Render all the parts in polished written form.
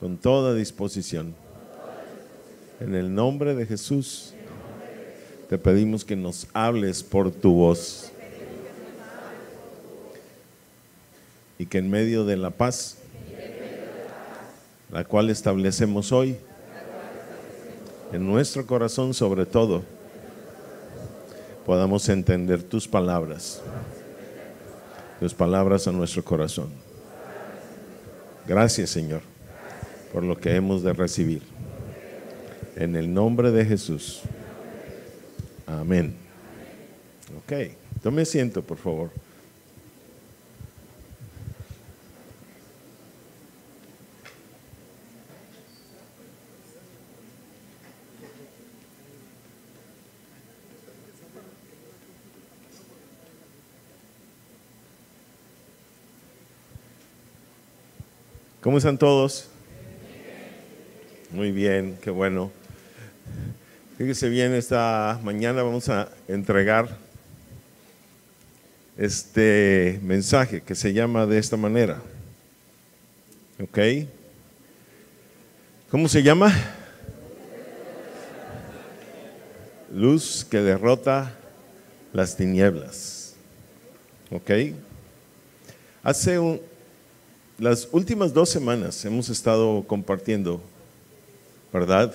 con toda disposición. En el nombre de Jesús, te pedimos que nos hables por tu voz y que en medio de la paz, la cual establecemos hoy, en nuestro corazón sobre todo, podamos entender tus palabras a nuestro corazón. Gracias, Señor, por lo que hemos de recibir. En el nombre de Jesús. Amén. Ok, tome asiento, por favor. ¿Cómo están todos? Muy bien, qué bueno. Fíjese bien, esta mañana vamos a entregar este mensaje que se llama de esta manera. ¿Ok? ¿Cómo se llama? Luz que derrota las tinieblas. ¿Ok? Las últimas 2 semanas hemos estado compartiendo, ¿verdad?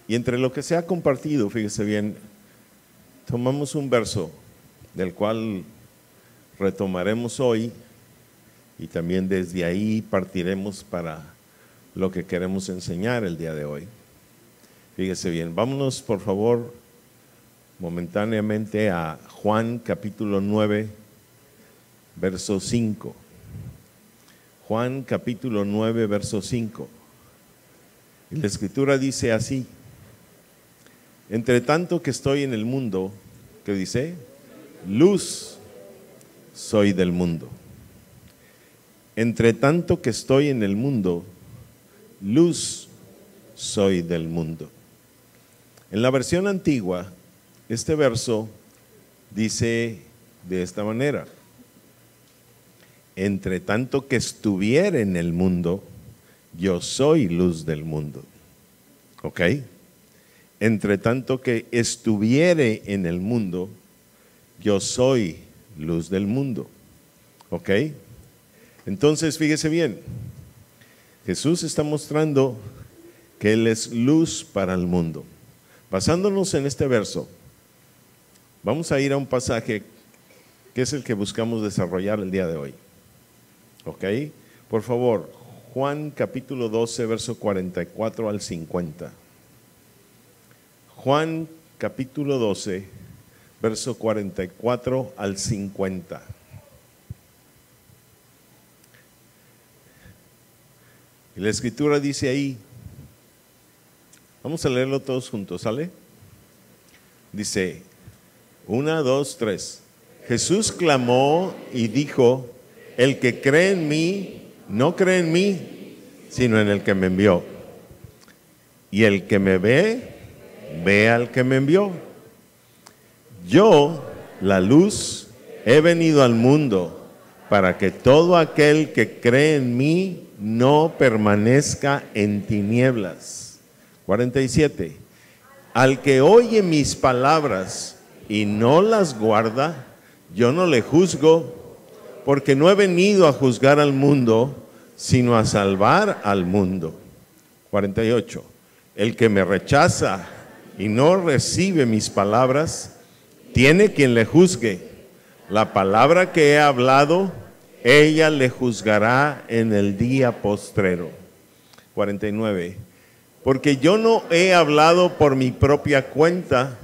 Y entre lo que se ha compartido, fíjese bien, tomamos un verso del cual retomaremos hoy y también desde ahí partiremos para lo que queremos enseñar el día de hoy. Fíjese bien, vámonos por favor momentáneamente a Juan capítulo 9, verso 5. Juan capítulo 9, verso 5. Y la escritura dice así: entre tanto que estoy en el mundo, ¿qué dice? Luz soy del mundo. Entre tanto que estoy en el mundo, luz soy del mundo. En la versión antigua, este verso dice de esta manera: entre tanto que estuviera en el mundo, yo soy luz del mundo. ¿Ok? Entre tanto que estuviere en el mundo, yo soy luz del mundo. ¿Ok? Entonces, fíjese bien, Jesús está mostrando que Él es luz para el mundo. Basándonos en este verso, vamos a ir a un pasaje que es el que buscamos desarrollar el día de hoy. ¿Ok? Por favor, Juan capítulo 12, verso 44 al 50. Juan capítulo 12, verso 44 al 50. Y la escritura dice ahí, vamos a leerlo todos juntos, ¿sale? Dice, 1, 2, 3. Jesús clamó y dijo: el que cree en mí, no cree en mí, sino en el que me envió. Y el que me ve, ve al que me envió. Yo, la luz, he venido al mundo para que todo aquel que cree en mí no permanezca en tinieblas. 47. Al que oye mis palabras y no las guarda, yo no le juzgo, porque no he venido a juzgar al mundo, sino a salvar al mundo. 48. El que me rechaza y no recibe mis palabras, tiene quien le juzgue. La palabra que he hablado, ella le juzgará en el día postrero. 49. Porque yo no he hablado por mi propia cuenta.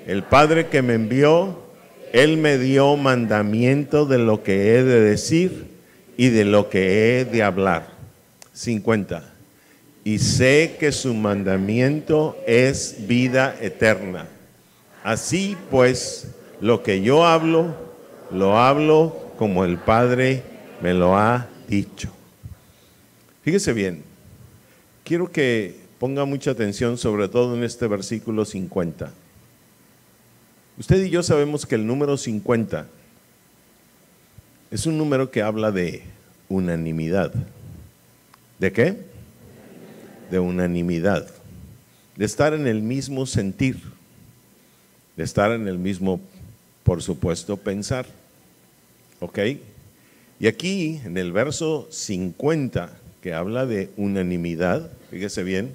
El Padre que me envió, Él me dio mandamiento de lo que he de decir y de lo que he de hablar. 50. Y sé que su mandamiento es vida eterna. Así pues, lo que yo hablo, lo hablo como el Padre me lo ha dicho. Fíjese bien, quiero que ponga mucha atención sobre todo en este versículo 50. Usted y yo sabemos que el número 50 es un número que habla de unanimidad, ¿De qué? De unanimidad, de estar en el mismo sentir, de estar en el mismo, por supuesto, pensar. ¿Ok? Y aquí, en el verso 50, que habla de unanimidad, fíjese bien,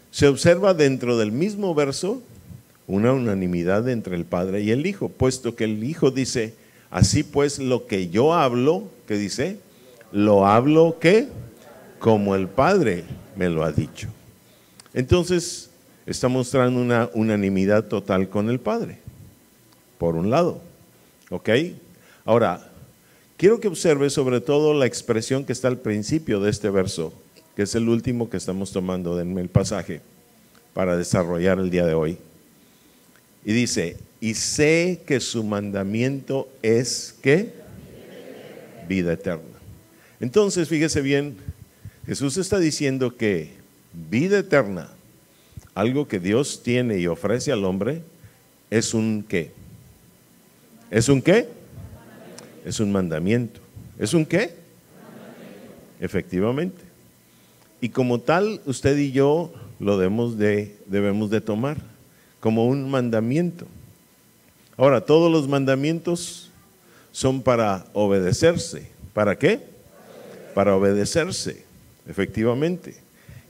se observa dentro del mismo verso una unanimidad entre el Padre y el Hijo, puesto que el Hijo dice, así pues lo que yo hablo, ¿qué dice? Lo hablo, ¿qué? Como el Padre me lo ha dicho. Entonces, está mostrando una unanimidad total con el Padre, por un lado. ¿Ok? Ahora, quiero que observe sobre todo la expresión que está al principio de este verso, que es el último que estamos tomando en el pasaje para desarrollar el día de hoy. Y dice, y sé que su mandamiento es, ¿qué? Vida eterna. Entonces, fíjese bien, Jesús está diciendo que vida eterna, algo que Dios tiene y ofrece al hombre, es un ¿qué? ¿Es un qué? Es un mandamiento. ¿Es un qué? Efectivamente. Y como tal, usted y yo lo debemos de tomar como un mandamiento. Ahora, todos los mandamientos son para obedecerse. ¿Para qué? Para obedecerse, efectivamente.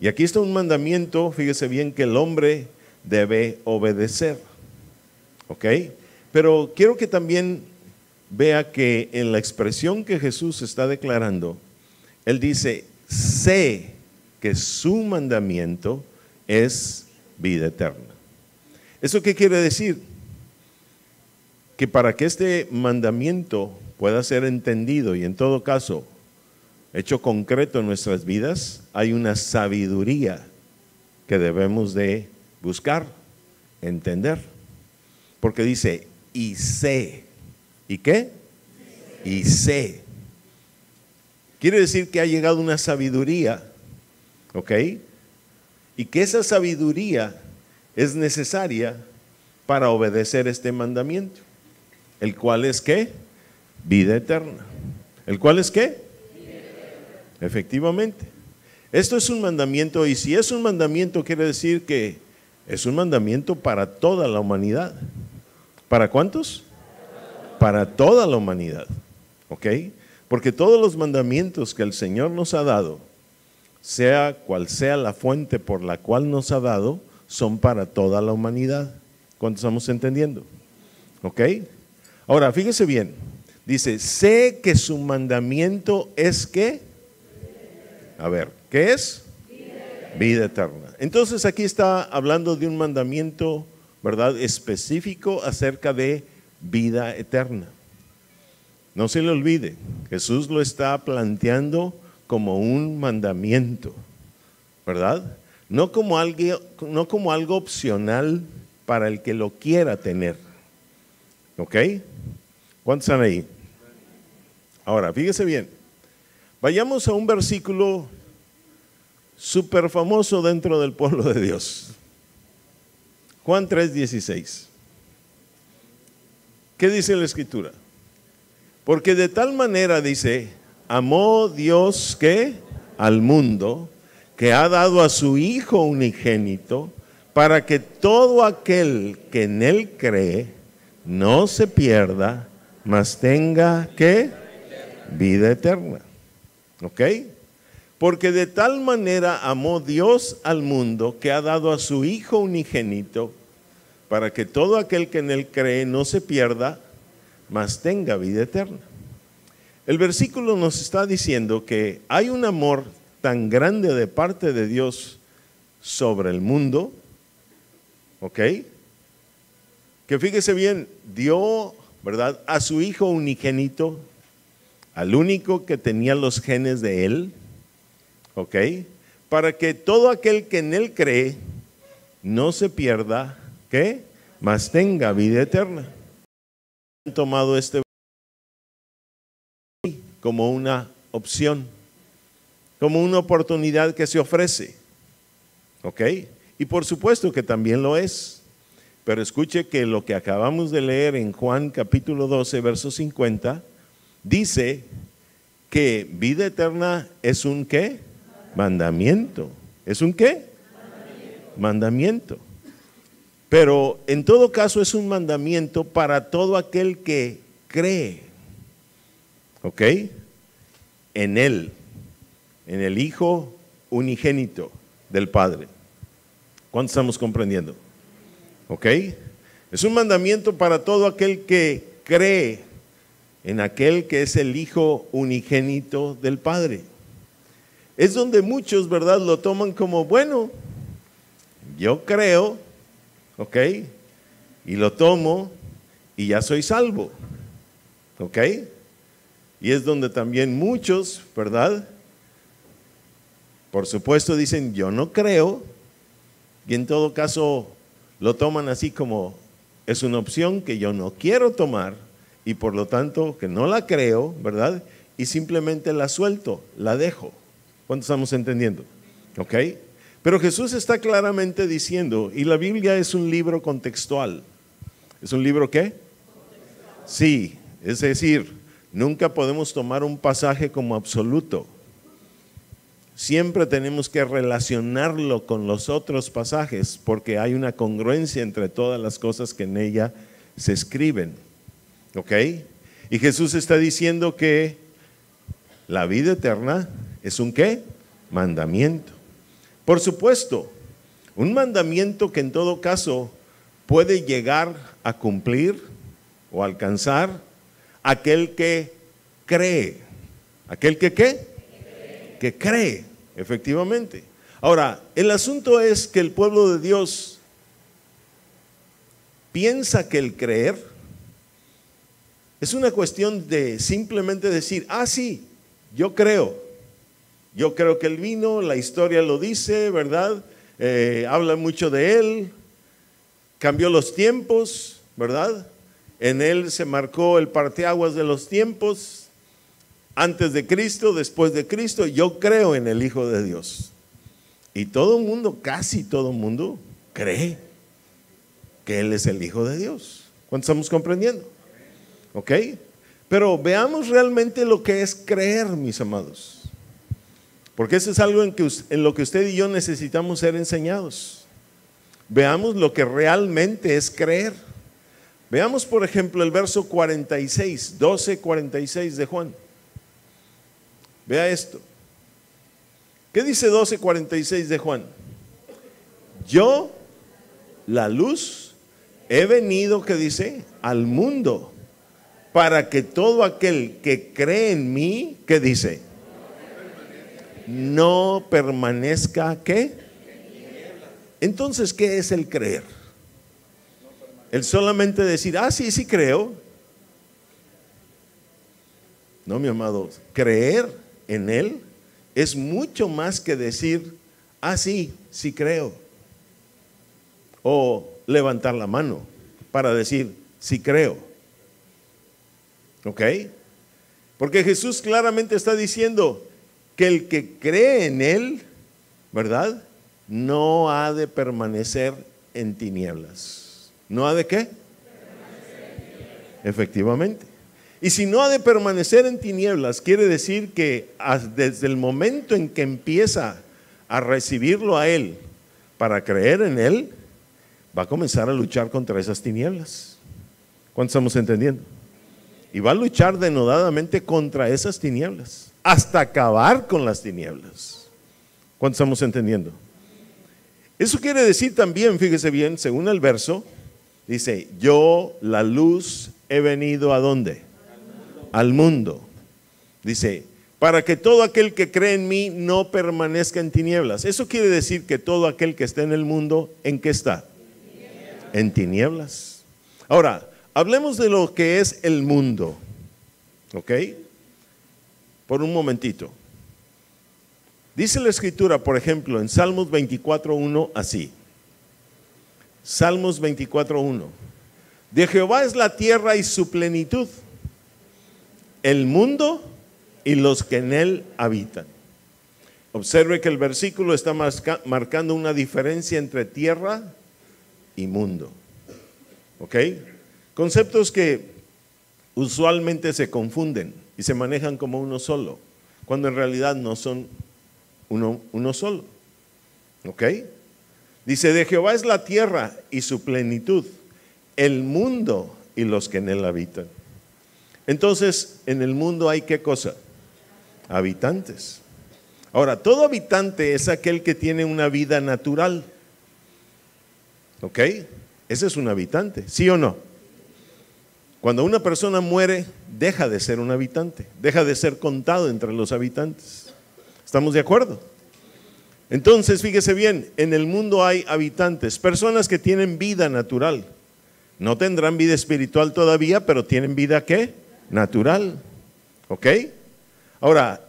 Y aquí está un mandamiento, fíjese bien, que el hombre debe obedecer. ¿Ok? Pero quiero que también vea que en la expresión que Jesús está declarando, Él dice, sé que su mandamiento es vida eterna. ¿Eso qué quiere decir? Que para que este mandamiento pueda ser entendido y en todo caso hecho concreto en nuestras vidas, hay una sabiduría que debemos de buscar, entender. Porque dice, y sé. ¿Y qué? Y sé. Quiere decir que ha llegado una sabiduría, ¿ok? Y que esa sabiduría es necesaria para obedecer este mandamiento, el cual es ¿qué? Vida eterna. ¿El cual es qué? Efectivamente. Esto es un mandamiento, y si es un mandamiento quiere decir que es un mandamiento para toda la humanidad. ¿Para cuántos? Para toda la humanidad. ¿Ok? Porque todos los mandamientos que el Señor nos ha dado, sea cual sea la fuente por la cual nos ha dado, son para toda la humanidad. ¿Cuántos estamos entendiendo? ¿Ok? Ahora, fíjese bien. Dice, sé que su mandamiento es ¿qué? A ver, ¿qué es? Vida eterna. Entonces aquí está hablando de un mandamiento, ¿verdad? Específico acerca de vida eterna. No se le olvide, Jesús lo está planteando como un mandamiento, ¿verdad? No como algo opcional para el que lo quiera tener. ¿Ok? ¿Cuántos están ahí? Ahora, fíjese bien. Vayamos a un versículo súper famoso dentro del pueblo de Dios. Juan 3:16. ¿Qué dice la Escritura? Porque de tal manera, dice, amó Dios que al mundo, que ha dado a su Hijo unigénito, para que todo aquel que en Él cree no se pierda, mas tenga ¿qué? Vida eterna. ¿Ok? Porque de tal manera amó Dios al mundo, que ha dado a su Hijo unigénito, para que todo aquel que en Él cree no se pierda, mas tenga vida eterna. El versículo nos está diciendo que hay un amor tan grande de parte de Dios sobre el mundo, ¿ok? Que fíjese bien, dio, ¿verdad?, a su Hijo unigénito, al único que tenía los genes de Él, ¿ok? Para que todo aquel que en Él cree no se pierda, ¿qué? Mas tenga vida eterna. Han tomado este como una opción, como una oportunidad que se ofrece, ¿ok? Y por supuesto que también lo es, pero escuche que lo que acabamos de leer en Juan capítulo 12, verso 50, dice que vida eterna es un ¿qué? Mandamiento. ¿Es un qué? Mandamiento. Pero en todo caso es un mandamiento para todo aquel que cree. ¿Ok? En Él, en el Hijo unigénito del Padre. ¿Cuánto estamos comprendiendo? ¿Ok? Es un mandamiento para todo aquel que cree en aquel que es el Hijo unigénito del Padre. Es donde muchos, ¿verdad?, lo toman como, bueno, yo creo, ¿ok? Y lo tomo y ya soy salvo, ¿ok? Y es donde también muchos, ¿verdad?, por supuesto dicen, yo no creo, y en todo caso lo toman así como, es una opción que yo no quiero tomar, y por lo tanto que no la creo, ¿verdad? Y simplemente la suelto, la dejo. ¿Cuánto estamos entendiendo? ¿Ok? Pero Jesús está claramente diciendo, y la Biblia es un libro contextual. ¿Es un libro qué? Sí, es decir, nunca podemos tomar un pasaje como absoluto. Siempre tenemos que relacionarlo con los otros pasajes porque hay una congruencia entre todas las cosas que en ella se escriben. ¿Ok? Y Jesús está diciendo que la vida eterna es un ¿qué? Mandamiento. Por supuesto, un mandamiento que en todo caso puede llegar a cumplir o alcanzar aquel que cree. ¿Aquel que qué? Que cree, efectivamente. Ahora, el asunto es que el pueblo de Dios piensa que el creer es una cuestión de simplemente decir, sí, yo creo que Él vino, la historia lo dice, ¿verdad? Habla mucho de Él, cambió los tiempos, ¿verdad? En Él se marcó el parteaguas de los tiempos, antes de Cristo, después de Cristo, yo creo en el Hijo de Dios. Y todo el mundo, casi todo el mundo, cree que Él es el Hijo de Dios. ¿Cuánto estamos comprendiendo? ¿Ok? Pero veamos realmente lo que es creer, mis amados. Porque eso es algo en lo que usted y yo necesitamos ser enseñados. Veamos lo que realmente es creer. Veamos, por ejemplo, el verso 46, 12:46 de Juan. Vea esto. ¿Qué dice 12:46 de Juan? Yo, la luz, he venido, ¿qué dice? Al mundo, para que todo aquel que cree en mí, ¿qué dice? No permanezca, ¿qué? Entonces, ¿qué es el creer? El solamente decir, sí creo. No, mi amado, creer en Él es mucho más que decir, sí creo. O levantar la mano para decir, sí creo. ¿Ok? Porque Jesús claramente está diciendo que el que cree en Él, ¿verdad?, no ha de permanecer en tinieblas. ¿No ha de qué? Efectivamente. Y si no ha de permanecer en tinieblas, quiere decir que desde el momento en que empieza a recibirlo a Él para creer en Él, va a comenzar a luchar contra esas tinieblas. ¿Cuánto estamos entendiendo? Y va a luchar denodadamente contra esas tinieblas, hasta acabar con las tinieblas. ¿Cuánto estamos entendiendo? Eso quiere decir también, fíjese bien, según el verso, dice, yo, la luz, he venido ¿a dónde? Al mundo. Dice, para que todo aquel que cree en mí no permanezca en tinieblas. Eso quiere decir que todo aquel que está en el mundo, ¿en qué está? En tinieblas. Ahora, hablemos de lo que es el mundo. ¿Ok? Por un momentito. Dice la Escritura, por ejemplo, en Salmos 24:1 así. Salmos 24:1. De Jehová es la tierra y su plenitud, el mundo y los que en él habitan. Observe que el versículo está marcando una diferencia entre tierra y mundo. ¿Ok? Conceptos que usualmente se confunden y se manejan como uno solo, cuando en realidad no son uno solo. ¿Ok? Dice, de Jehová es la tierra y su plenitud, el mundo y los que en él habitan. Entonces, en el mundo hay ¿qué cosa? Habitantes. Ahora, todo habitante es aquel que tiene una vida natural. ¿Ok? Ese es un habitante, ¿sí o no? Cuando una persona muere, deja de ser un habitante, deja de ser contado entre los habitantes. ¿Estamos de acuerdo? Entonces, fíjese bien, en el mundo hay habitantes, personas que tienen vida natural. No tendrán vida espiritual todavía, pero tienen vida ¿qué? Natural. ¿Ok? Ahora,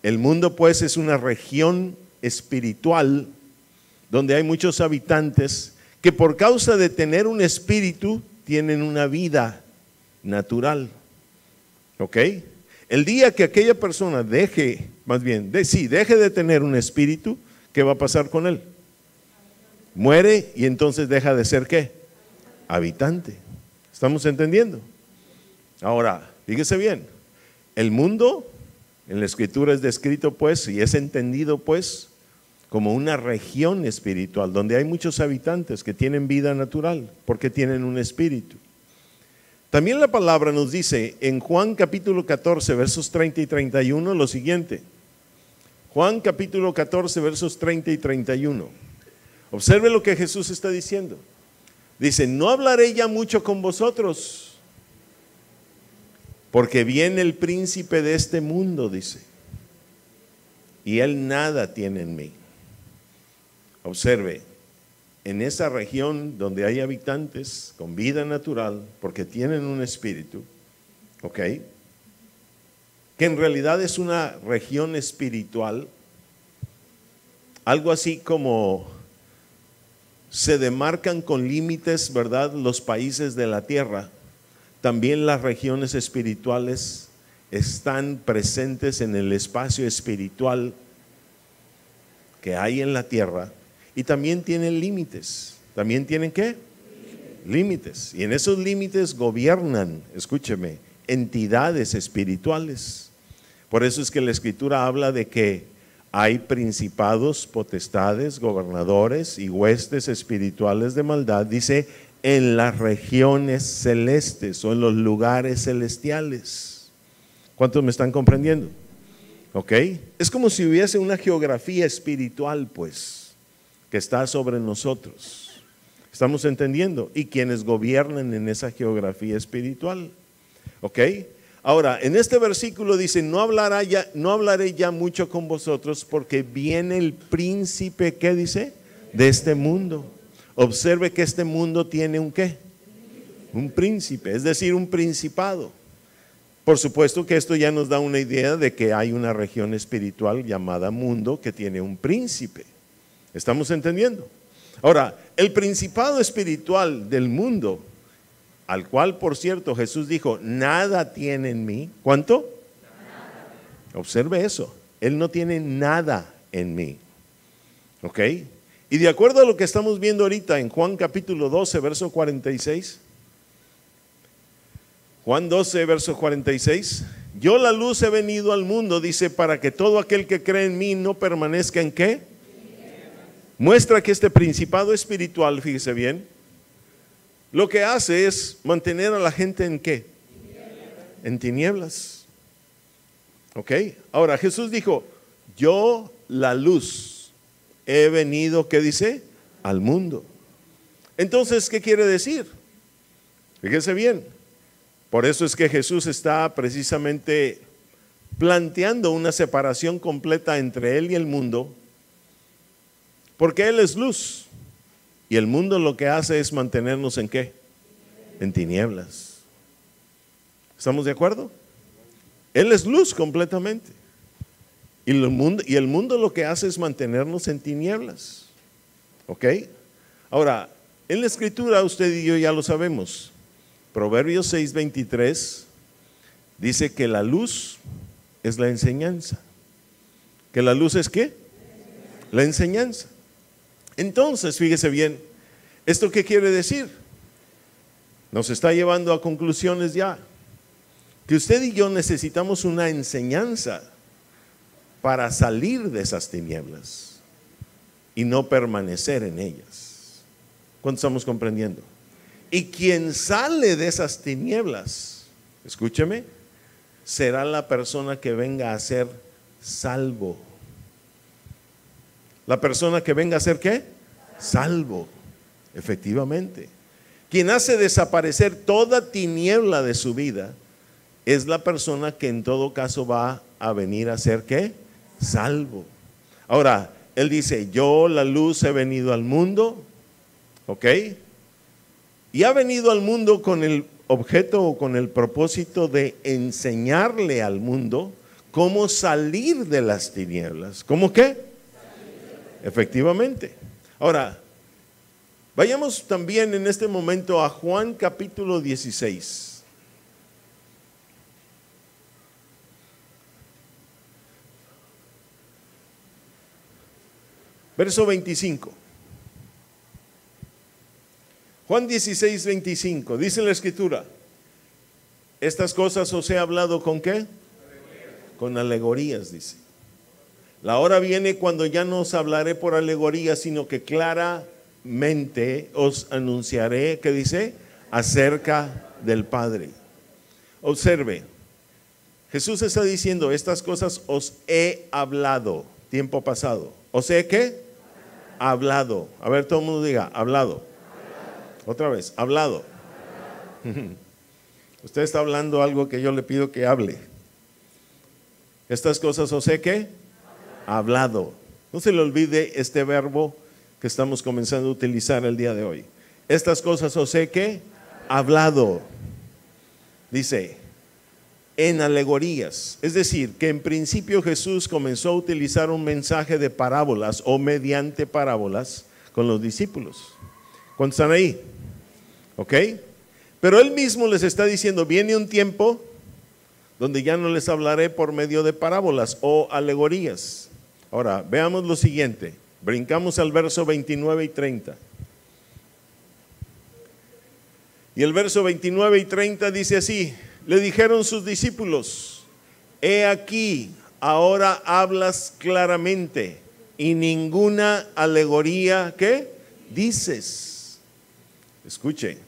el mundo pues es una región espiritual donde hay muchos habitantes que por causa de tener un espíritu tienen una vida natural. ¿Ok? El día que aquella persona deje de tener un espíritu, ¿qué va a pasar con él? Muere y entonces deja de ser ¿qué? Habitante. ¿Estamos entendiendo? Ahora, fíjese bien, el mundo en la escritura es descrito pues y es entendido pues como una región espiritual donde hay muchos habitantes que tienen vida natural porque tienen un espíritu. También la palabra nos dice en Juan capítulo 14 versos 30 y 31 lo siguiente. Juan capítulo 14 versos 30 y 31. Observe lo que Jesús está diciendo. Dice, no hablaré ya mucho con vosotros, porque viene el príncipe de este mundo, dice, y él nada tiene en mí. Observe, en esa región donde hay habitantes con vida natural, porque tienen un espíritu, ¿ok? Que en realidad es una región espiritual, algo así como se demarcan con límites, ¿verdad?, los países de la tierra. También las regiones espirituales están presentes en el espacio espiritual que hay en la tierra y también tienen límites. ¿También tienen qué? Límites. Y en esos límites gobiernan, escúcheme, entidades espirituales. Por eso es que la Escritura habla de que hay principados, potestades, gobernadores y huestes espirituales de maldad, dice, en las regiones celestes o en los lugares celestiales. ¿Cuántos me están comprendiendo? ¿Ok? Es como si hubiese una geografía espiritual, pues, que está sobre nosotros. ¿Estamos entendiendo? Y quienes gobiernan en esa geografía espiritual. ¿Ok? Ahora, en este versículo dice, no hablaré ya mucho con vosotros porque viene el príncipe, ¿qué dice? De este mundo. Observe que este mundo tiene un ¿qué? Un príncipe, es decir, un principado. Por supuesto que esto ya nos da una idea de que hay una región espiritual llamada mundo que tiene un príncipe. ¿Estamos entendiendo? Ahora, el principado espiritual del mundo, al cual, por cierto, Jesús dijo, nada tiene en mí. ¿Cuánto? Nada. Observe eso. Él no tiene nada en mí. ¿Ok? Y de acuerdo a lo que estamos viendo ahorita en Juan capítulo 12, verso 46. Juan 12, verso 46. Yo la luz he venido al mundo, dice, para que todo aquel que cree en mí no permanezca en ¿qué? Muestra que este principado espiritual, fíjese bien, lo que hace es mantener a la gente ¿en qué? En tinieblas. ¿Ok? Ahora Jesús dijo, yo la luz he venido, ¿qué dice? Al mundo. Entonces, ¿qué quiere decir? Fíjese bien. Por eso es que Jesús está precisamente planteando una separación completa entre Él y el mundo, porque Él es luz. Y el mundo lo que hace es mantenernos ¿en qué? En tinieblas. ¿Estamos de acuerdo? Él es luz completamente. Y el mundo lo que hace es mantenernos en tinieblas. ¿Ok? Ahora, en la Escritura usted y yo ya lo sabemos. Proverbios 6:23 dice que la luz es la enseñanza. ¿Que la luz es qué? La enseñanza. Entonces, fíjese bien, ¿esto qué quiere decir? Nos está llevando a conclusiones ya. Que usted y yo necesitamos una enseñanza para salir de esas tinieblas y no permanecer en ellas. ¿Cuánto estamos comprendiendo? Y quien sale de esas tinieblas, escúcheme, será la persona que venga a ser salvo. La persona que venga a ser ¿qué? Salvo, efectivamente. Quien hace desaparecer toda tiniebla de su vida es la persona que en todo caso va a venir a ser ¿qué? Salvo. Ahora, él dice, yo la luz he venido al mundo, ¿ok? Y ha venido al mundo con el objeto o con el propósito de enseñarle al mundo cómo salir de las tinieblas. ¿Cómo qué? Efectivamente. Ahora, vayamos también en este momento a Juan capítulo 16. Verso 25. Juan 16, 25. Dice la Escritura, estas cosas os he hablado ¿con qué? Con alegorías, dice. La hora viene cuando ya no os hablaré por alegorías, sino que claramente os anunciaré, ¿qué dice? Acerca del Padre. Observe, Jesús está diciendo, estas cosas os he hablado, tiempo pasado. ¿Os he qué? Hablado. A ver, todo el mundo diga, hablado. Otra vez, hablado. Usted está hablando algo que yo le pido que hable. Estas cosas os he ¿qué? Hablado. No se le olvide este verbo que estamos comenzando a utilizar el día de hoy. Estas cosas os he ¿qué? Hablado. Dice, en alegorías. Es decir, que en principio Jesús comenzó a utilizar un mensaje de parábolas o mediante parábolas con los discípulos. ¿Cuántos están ahí? ¿Ok? Pero él mismo les está diciendo, viene un tiempo donde ya no les hablaré por medio de parábolas o alegorías. Ahora, veamos lo siguiente. Brincamos al verso 29 y 30. Y el verso 29 y 30 dice así, le dijeron sus discípulos, he aquí, ahora hablas claramente y ninguna alegoría, ¿qué? Dices. Escuche,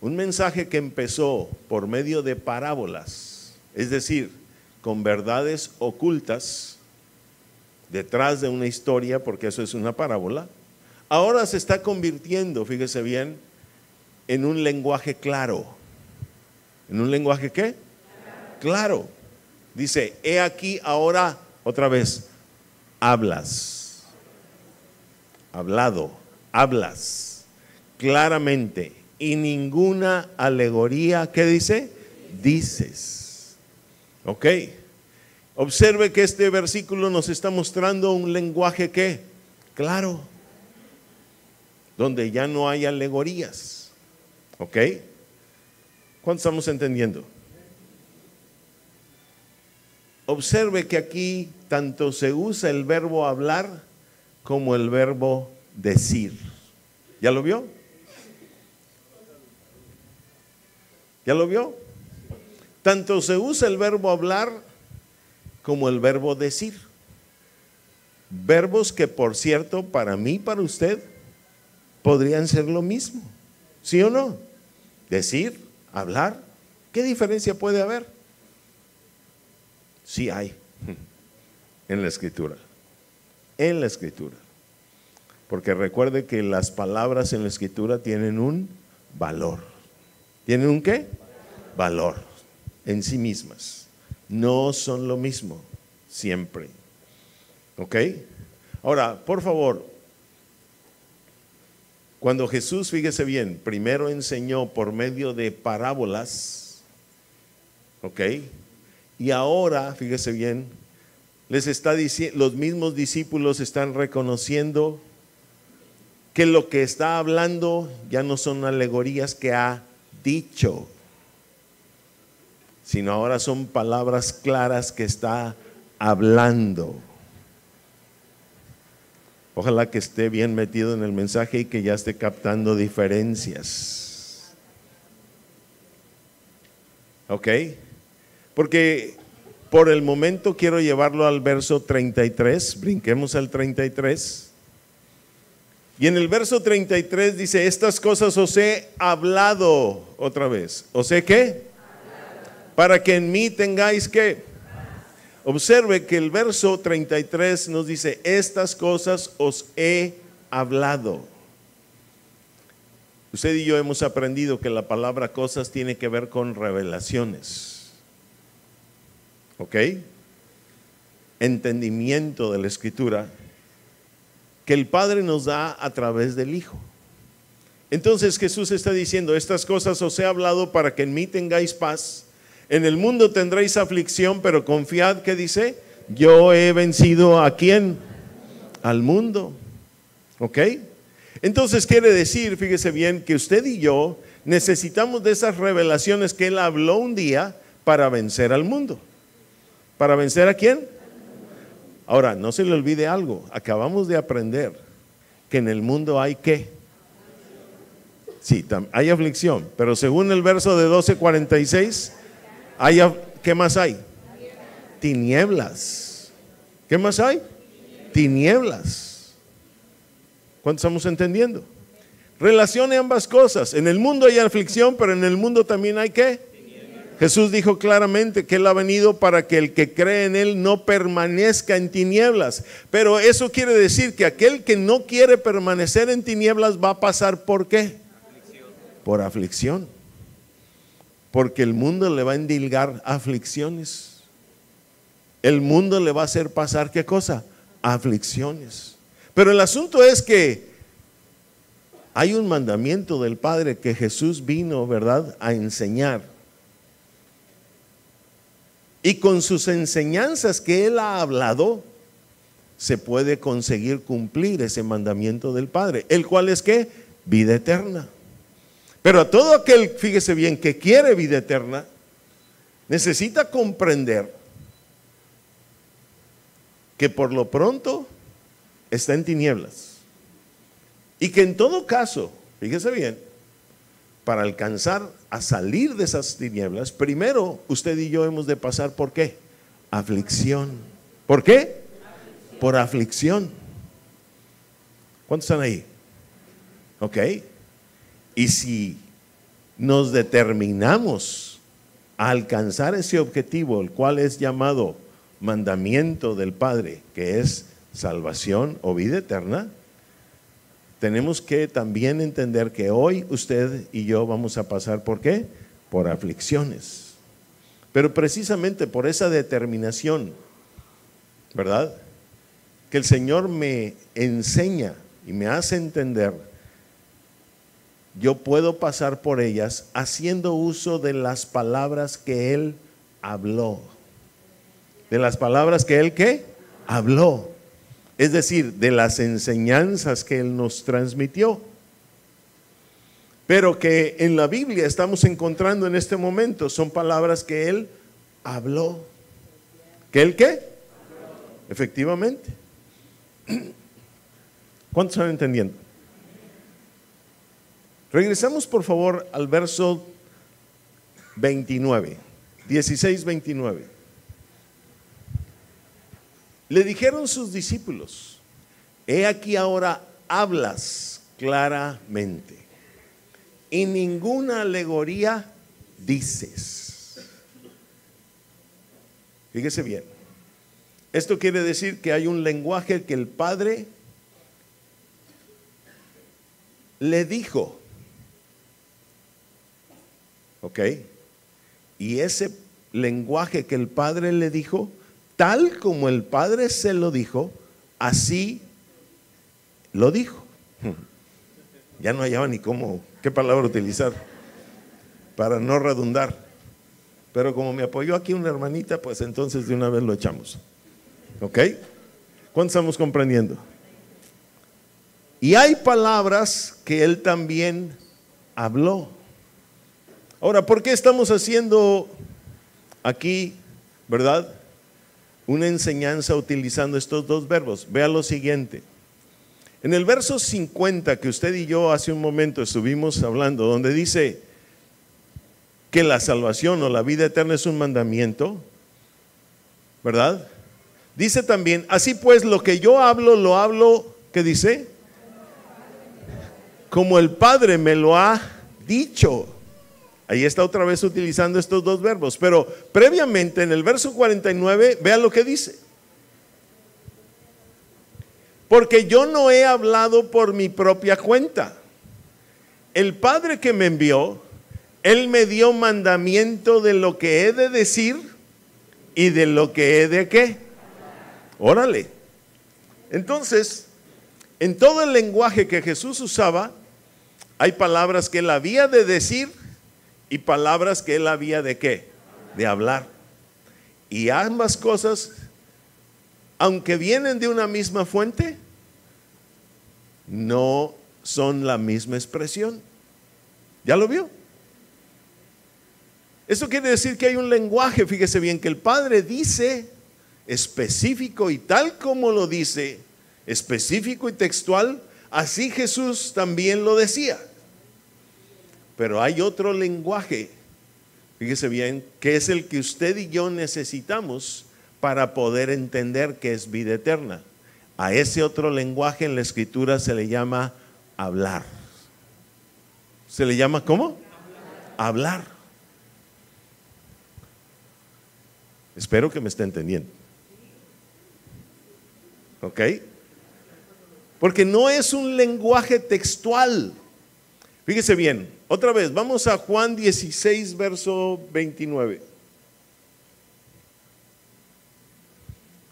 un mensaje que empezó por medio de parábolas, es decir, con verdades ocultas detrás de una historia, porque eso es una parábola, ahora se está convirtiendo, fíjese bien, en un lenguaje claro. ¿En un lenguaje qué? Claro. Dice, he aquí ahora, otra vez, hablas. Hablado, hablas claramente y ninguna alegoría, ¿qué dice? Dices. Ok. Observe que este versículo nos está mostrando un lenguaje ¿qué? Claro. Donde ya no hay alegorías. ¿Ok? ¿Cuánto estamos entendiendo? Observe que aquí tanto se usa el verbo hablar como el verbo decir. ¿Ya lo vio? ¿Ya lo vio? Tanto se usa el verbo hablar como el verbo decir. Verbos que, por cierto, para mí, para usted, podrían ser lo mismo. ¿Sí o no? Decir, hablar, ¿qué diferencia puede haber? Sí hay en la Escritura. En la Escritura. Porque recuerde que las palabras en la Escritura tienen un valor. ¿Tienen un qué? Valor en sí mismas. No son lo mismo siempre. ¿Ok? Ahora, por favor, cuando Jesús, fíjese bien, primero enseñó por medio de parábolas, ¿ok? Y ahora, fíjese bien, les está diciendo, los mismos discípulos están reconociendo que lo que está hablando ya no son alegorías que ha dicho, sino ahora son palabras claras que está hablando. Ojalá que esté bien metido en el mensaje y que ya esté captando diferencias. ¿Ok? Porque Por el momento quiero llevarlo al verso 33, brinquemos al 33. Y en el verso 33 dice, estas cosas os he hablado, otra vez, ¿os he qué? Para que en mí tengáis ¿qué? Observe que el verso 33 nos dice, estas cosas os he hablado. Usted y yo hemos aprendido que la palabra cosas tiene que ver con revelaciones. ¿Ok? Entendimiento de la Escritura que el Padre nos da a través del Hijo. Entonces Jesús está diciendo, estas cosas os he hablado para que en mí tengáis paz. En el mundo tendréis aflicción, pero confiad, ¿qué dice? Yo he vencido ¿a quién? Al mundo. ¿Ok? Entonces quiere decir, fíjese bien, que usted y yo necesitamos de esas revelaciones que Él habló un día para vencer al mundo. ¿Para vencer a quién? Ahora, no se le olvide algo, acabamos de aprender que en el mundo hay ¿qué? Sí, hay aflicción, pero según el verso de 12:46, ¿qué más hay? Tinieblas. ¿Qué más hay? Tinieblas. ¿Cuánto estamos entendiendo? Relacione ambas cosas. En el mundo hay aflicción, pero en el mundo también hay ¿qué? Jesús dijo claramente que Él ha venido para que el que cree en Él no permanezca en tinieblas. Pero eso quiere decir que aquel que no quiere permanecer en tinieblas va a pasar ¿por qué? Por aflicción. Porque el mundo le va a endilgar aflicciones. El mundo le va a hacer pasar ¿qué cosa? Aflicciones. Pero el asunto es que hay un mandamiento del Padre que Jesús vino, ¿verdad?, a enseñar. Y con sus enseñanzas que Él ha hablado, se puede conseguir cumplir ese mandamiento del Padre, el cual es ¿qué? Vida eterna. Pero a todo aquel, fíjese bien, que quiere vida eterna, necesita comprender que por lo pronto está en tinieblas. Y que en todo caso, fíjese bien, para alcanzar a salir de esas tinieblas, primero usted y yo hemos de pasar ¿por qué? Aflicción. ¿Por qué? Aflicción. Por aflicción. ¿Cuántos están ahí? Ok. Y si nos determinamos a alcanzar ese objetivo, el cual es llamado mandamiento del Padre, que es salvación o vida eterna, tenemos que también entender que hoy usted y yo vamos a pasar ¿por qué? Por aflicciones. Pero precisamente por esa determinación, ¿verdad?, que el Señor me enseña y me hace entender, yo puedo pasar por ellas haciendo uso de las palabras que Él habló. De las palabras que Él ¿qué? Habló. Es decir, de las enseñanzas que Él nos transmitió. Pero que en la Biblia estamos encontrando en este momento son palabras que Él habló. ¿Que Él qué? Efectivamente. ¿Cuántos están entendiendo? Regresamos por favor al verso 29, 16-29. Le dijeron sus discípulos, he aquí ahora hablas claramente y ninguna alegoría dices. Fíjese bien, esto quiere decir que hay un lenguaje que el Padre le dijo, ¿ok? Y ese lenguaje que el Padre le dijo, tal como el Padre se lo dijo, así lo dijo. Ya no hallaba ni qué palabra utilizar para no redundar. Pero como me apoyó aquí una hermanita, pues entonces de una vez lo echamos. ¿Ok? ¿Cuántos estamos comprendiendo? Y hay palabras que Él también habló. Ahora, ¿por qué estamos haciendo aquí, verdad, una enseñanza utilizando estos dos verbos? Vea lo siguiente. En el verso 50 que usted y yo hace un momento estuvimos hablando, donde dice que la salvación o la vida eterna es un mandamiento, ¿verdad? Dice también, así pues lo que yo hablo, lo hablo, ¿qué dice? Como el Padre me lo ha dicho. Ahí está otra vez utilizando estos dos verbos. Pero previamente en el verso 49, vea lo que dice. Porque yo no he hablado por mi propia cuenta. El Padre que me envió, Él me dio mandamiento de lo que he de decir y de lo que he de ¿qué? Órale. Entonces, en todo el lenguaje que Jesús usaba, hay palabras que Él había de decir y palabras que Él había de ¿qué? De hablar. Y ambas cosas, aunque vienen de una misma fuente, no son la misma expresión. ¿Ya lo vio? Eso quiere decir que hay un lenguaje, fíjese bien, que el Padre dice específico y tal como lo dice, específico y textual, así Jesús también lo decía. Pero hay otro lenguaje, fíjese bien, que es el que usted y yo necesitamos para poder entender que es vida eterna. A ese otro lenguaje en la Escritura se le llama hablar. ¿Se le llama cómo? Hablar. Espero que me esté entendiendo. ¿Ok? Porque no es un lenguaje textual. Fíjese bien, otra vez, vamos a Juan 16, verso 29.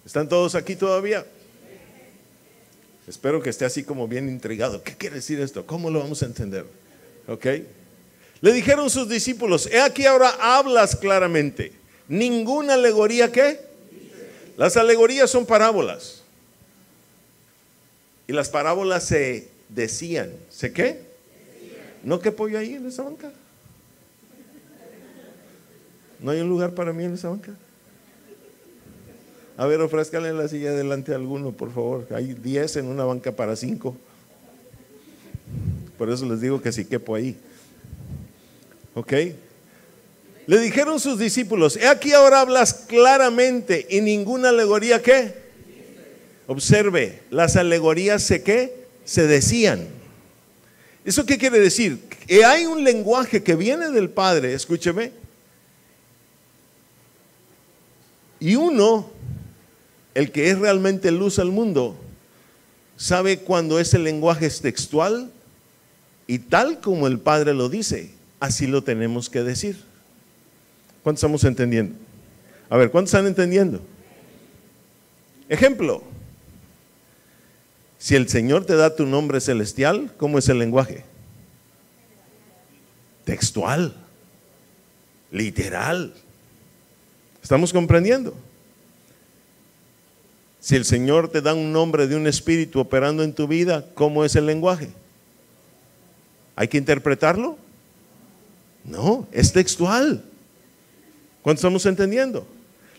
¿Están todos aquí todavía? Espero que esté así como bien intrigado. ¿Qué quiere decir esto? ¿Cómo lo vamos a entender? ¿Ok? Le dijeron sus discípulos, he aquí ahora hablas claramente. Ninguna alegoría, ¿qué? Las alegorías son parábolas. Y las parábolas se decían. ¿Se qué? ¿No qué pollo ahí en esa banca? ¿No hay un lugar para mí en esa banca? A ver, ofrézcale la silla delante a alguno, por favor. Hay 10 en una banca para 5. Por eso les digo que sí quepo ahí. ¿Ok? Le dijeron sus discípulos, he aquí ahora hablas claramente y ninguna alegoría, ¿qué? Observe, las alegorías ¿qué? Se decían. ¿Eso qué quiere decir? Que hay un lenguaje que viene del Padre, escúcheme. Y uno, el que es realmente luz al mundo, sabe cuando ese lenguaje es textual y tal como el Padre lo dice, así lo tenemos que decir. ¿Cuántos estamos entendiendo? A ver, ¿cuántos están entendiendo? Ejemplo, si el Señor te da tu nombre celestial, ¿cómo es el lenguaje? Textual, literal. ¿Estamos comprendiendo? Si el Señor te da un nombre de un espíritu operando en tu vida, ¿cómo es el lenguaje? ¿Hay que interpretarlo? No, es textual. ¿Cuántos estamos entendiendo?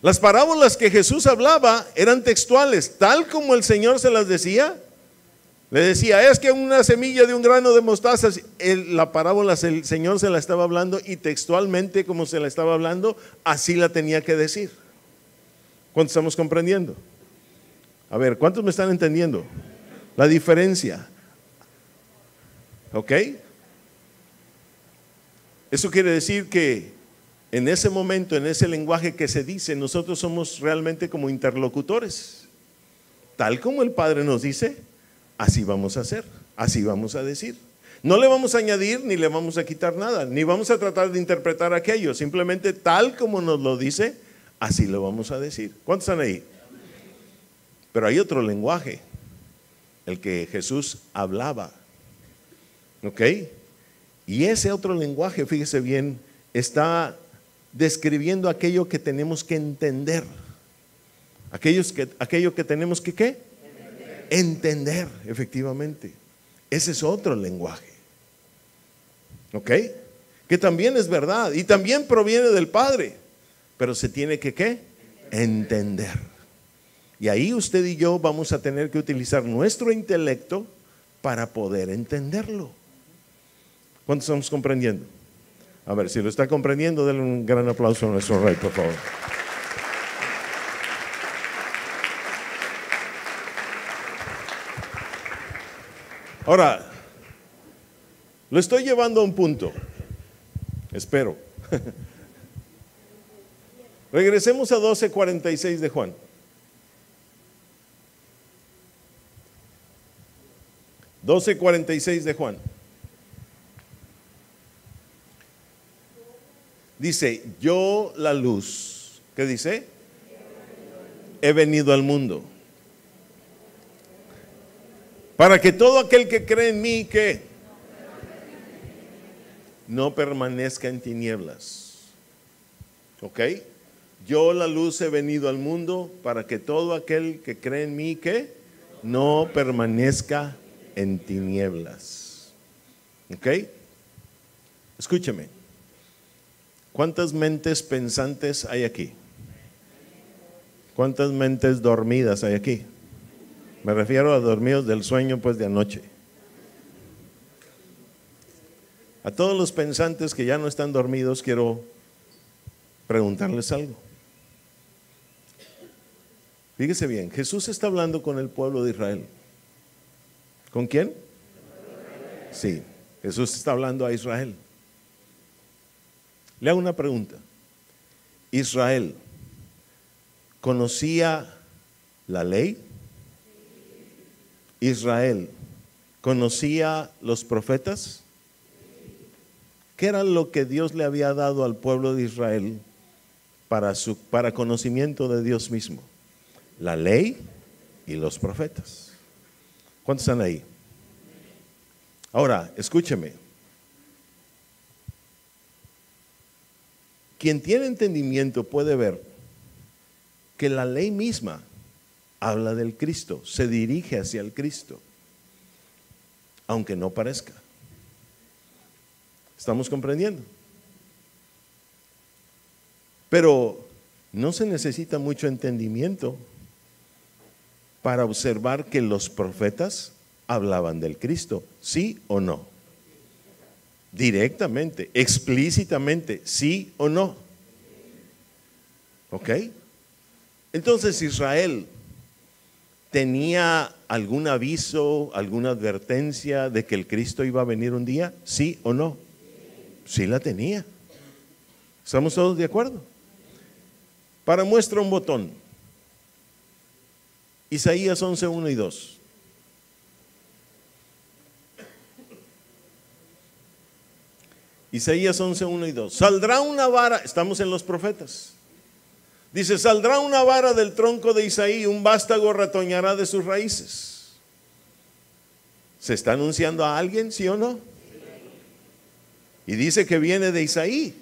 Las parábolas que Jesús hablaba eran textuales, tal como el Señor se las decía. Le decía, es que una semilla de un grano de mostaza, la parábola el Señor se la estaba hablando y textualmente como se la estaba hablando, así la tenía que decir. ¿Cuántos estamos comprendiendo? A ver, ¿cuántos me están entendiendo? La diferencia. ¿Ok? Eso quiere decir que en ese momento, en ese lenguaje que se dice, nosotros somos realmente como interlocutores. Tal como el Padre nos dice, así vamos a hacer, así vamos a decir. No le vamos a añadir ni le vamos a quitar nada, ni vamos a tratar de interpretar aquello, simplemente tal como nos lo dice, así lo vamos a decir. ¿Cuántos están ahí? Pero hay otro lenguaje, el que Jesús hablaba. ¿Ok? Y ese otro lenguaje, fíjese bien, está describiendo aquello que tenemos que entender. Aquello que tenemos que ¿qué? Entender, efectivamente. Ese es otro lenguaje. ¿Ok? Que también es verdad y también proviene del Padre, pero se tiene que ¿qué? Entender. Y ahí usted y yo vamos a tener que utilizar nuestro intelecto para poder entenderlo. ¿Cuántos estamos comprendiendo? A ver, si lo está comprendiendo, denle un gran aplauso a nuestro Rey, por favor. Ahora, lo estoy llevando a un punto, espero. Regresemos a 12:46 de Juan. 12:46 de Juan. Dice, yo la luz, ¿qué dice? He venido al mundo. Para que todo aquel que cree en mí, ¿qué? No permanezca en tinieblas. ¿Ok? Yo la luz he venido al mundo para que todo aquel que cree en mí, ¿qué? No permanezca en tinieblas. ¿Ok? Escúcheme. ¿Cuántas mentes pensantes hay aquí? ¿Cuántas mentes dormidas hay aquí? Me refiero a dormidos del sueño, pues, de anoche. A todos los pensantes que ya no están dormidos, quiero preguntarles algo. Fíjese bien, Jesús está hablando con el pueblo de Israel. ¿Con quién? Sí, Jesús está hablando a Israel. Le hago una pregunta. ¿Israel conocía la ley? ¿Israel conocía los profetas? ¿Qué era lo que Dios le había dado al pueblo de Israel para conocimiento de Dios mismo? La ley y los profetas. ¿Cuántos están ahí? Ahora, escúcheme. Quien tiene entendimiento puede ver que la ley misma habla del Cristo, se dirige hacia el Cristo, aunque no parezca. ¿Estamos comprendiendo? Pero no se necesita mucho entendimiento para observar que los profetas hablaban del Cristo, ¿sí o no? Directamente, explícitamente, ¿sí o no? ¿Ok? Entonces Israel tenía algún aviso, alguna advertencia de que el Cristo iba a venir un día, ¿sí o no? Sí la tenía. ¿Estamos todos de acuerdo? Para muestra un botón. Isaías 11:1 y 2. Isaías 11:1 y 2. Saldrá una vara, estamos en los profetas. Dice, saldrá una vara del tronco de Isaí, un vástago retoñará de sus raíces. ¿Se está anunciando a alguien, sí o no? Y dice que viene de Isaí.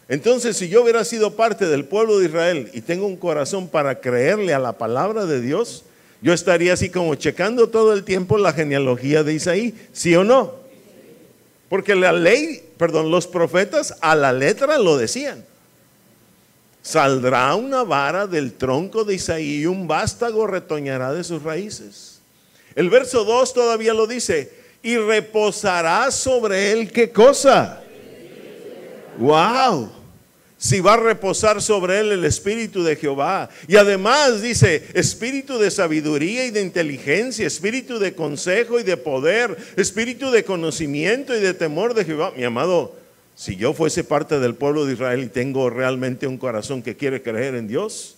Entonces, si yo hubiera sido parte del pueblo de Israel y tengo un corazón para creerle a la palabra de Dios, yo estaría así como checando todo el tiempo la genealogía de Isaí, ¿sí o no? Porque la ley, los profetas a la letra lo decían. Saldrá una vara del tronco de Isaí y un vástago retoñará de sus raíces. El verso 2 todavía lo dice, y reposará sobre él, ¿qué cosa? ¡Wow! Si va a reposar sobre él el espíritu de Jehová. Y además dice, espíritu de sabiduría y de inteligencia, espíritu de consejo y de poder, espíritu de conocimiento y de temor de Jehová. Mi amado, si yo fuese parte del pueblo de Israel y tengo realmente un corazón que quiere creer en Dios,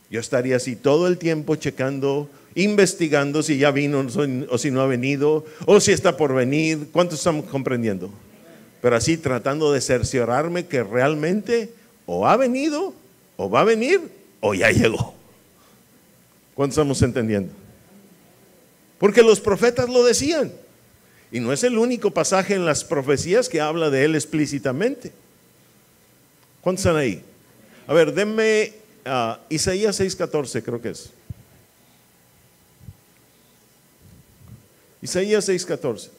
yo estaría así todo el tiempo checando, investigando si ya vino o si no ha venido, o si está por venir. ¿Cuántos estamos comprendiendo? Pero así tratando de cerciorarme que realmente o ha venido, o va a venir, o ya llegó. ¿Cuántos estamos entendiendo? Porque los profetas lo decían. Y no es el único pasaje en las profecías que habla de él explícitamente. ¿Cuántos están ahí? A ver, denme Isaías 6:14, creo que es. Isaías 6:14.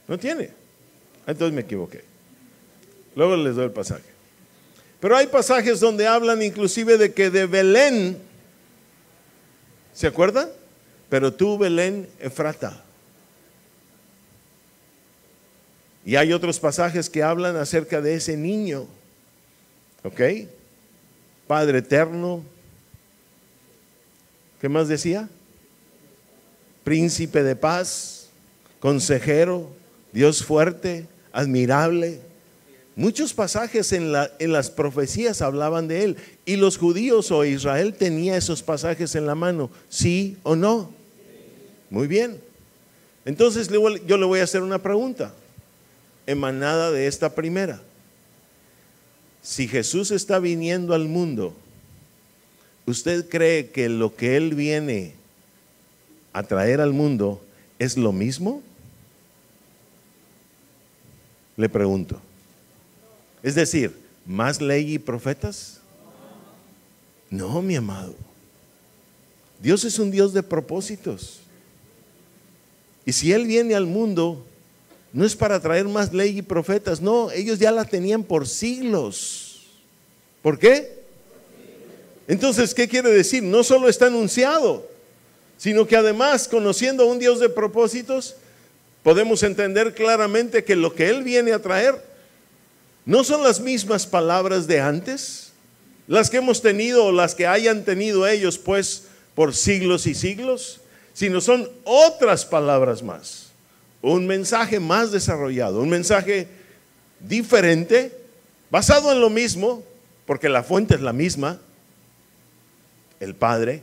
¿No tiene? Entonces me equivoqué. Luego les doy el pasaje. Pero hay pasajes donde hablan inclusive de que de Belén, ¿se acuerdan? Pero tú, Belén Efrata. Y hay otros pasajes que hablan acerca de ese niño ¿Ok? Padre eterno. ¿Qué más decía? Príncipe de paz, consejero, Dios fuerte, admirable. Muchos pasajes en las profecías hablaban de Él. Y los judíos o Israel tenía esos pasajes en la mano. ¿Sí o no? Muy bien. Entonces yo le voy a hacer una pregunta, emanada de esta primera. Si Jesús está viniendo al mundo, ¿usted cree que lo que Él viene a traer al mundo es lo mismo? Le pregunto. Es decir, ¿más ley y profetas? No, mi amado. Dios es un Dios de propósitos. Y si Él viene al mundo, no es para traer más ley y profetas. No, ellos ya la tenían por siglos. ¿Por qué? Entonces, ¿qué quiere decir? No solo está anunciado, sino que además, conociendo a un Dios de propósitos, podemos entender claramente que lo que Él viene a traer no son las mismas palabras de antes, las que hemos tenido o las que hayan tenido ellos pues por siglos y siglos, sino son otras palabras más, un mensaje más desarrollado, un mensaje diferente, basado en lo mismo, porque la fuente es la misma, el Padre,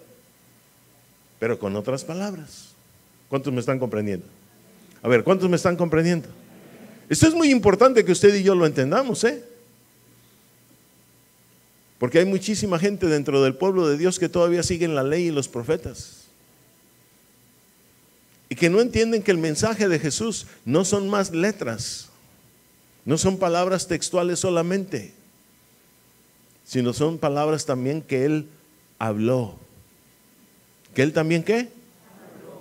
pero con otras palabras. ¿Cuántos me están comprendiendo? A ver, ¿cuántos me están comprendiendo? Esto es muy importante que usted y yo lo entendamos, porque hay muchísima gente dentro del pueblo de Dios que todavía siguen la ley y los profetas y que no entienden que el mensaje de Jesús no son más letras, no son palabras textuales solamente, sino son palabras también que Él habló. ¿Que Él también qué?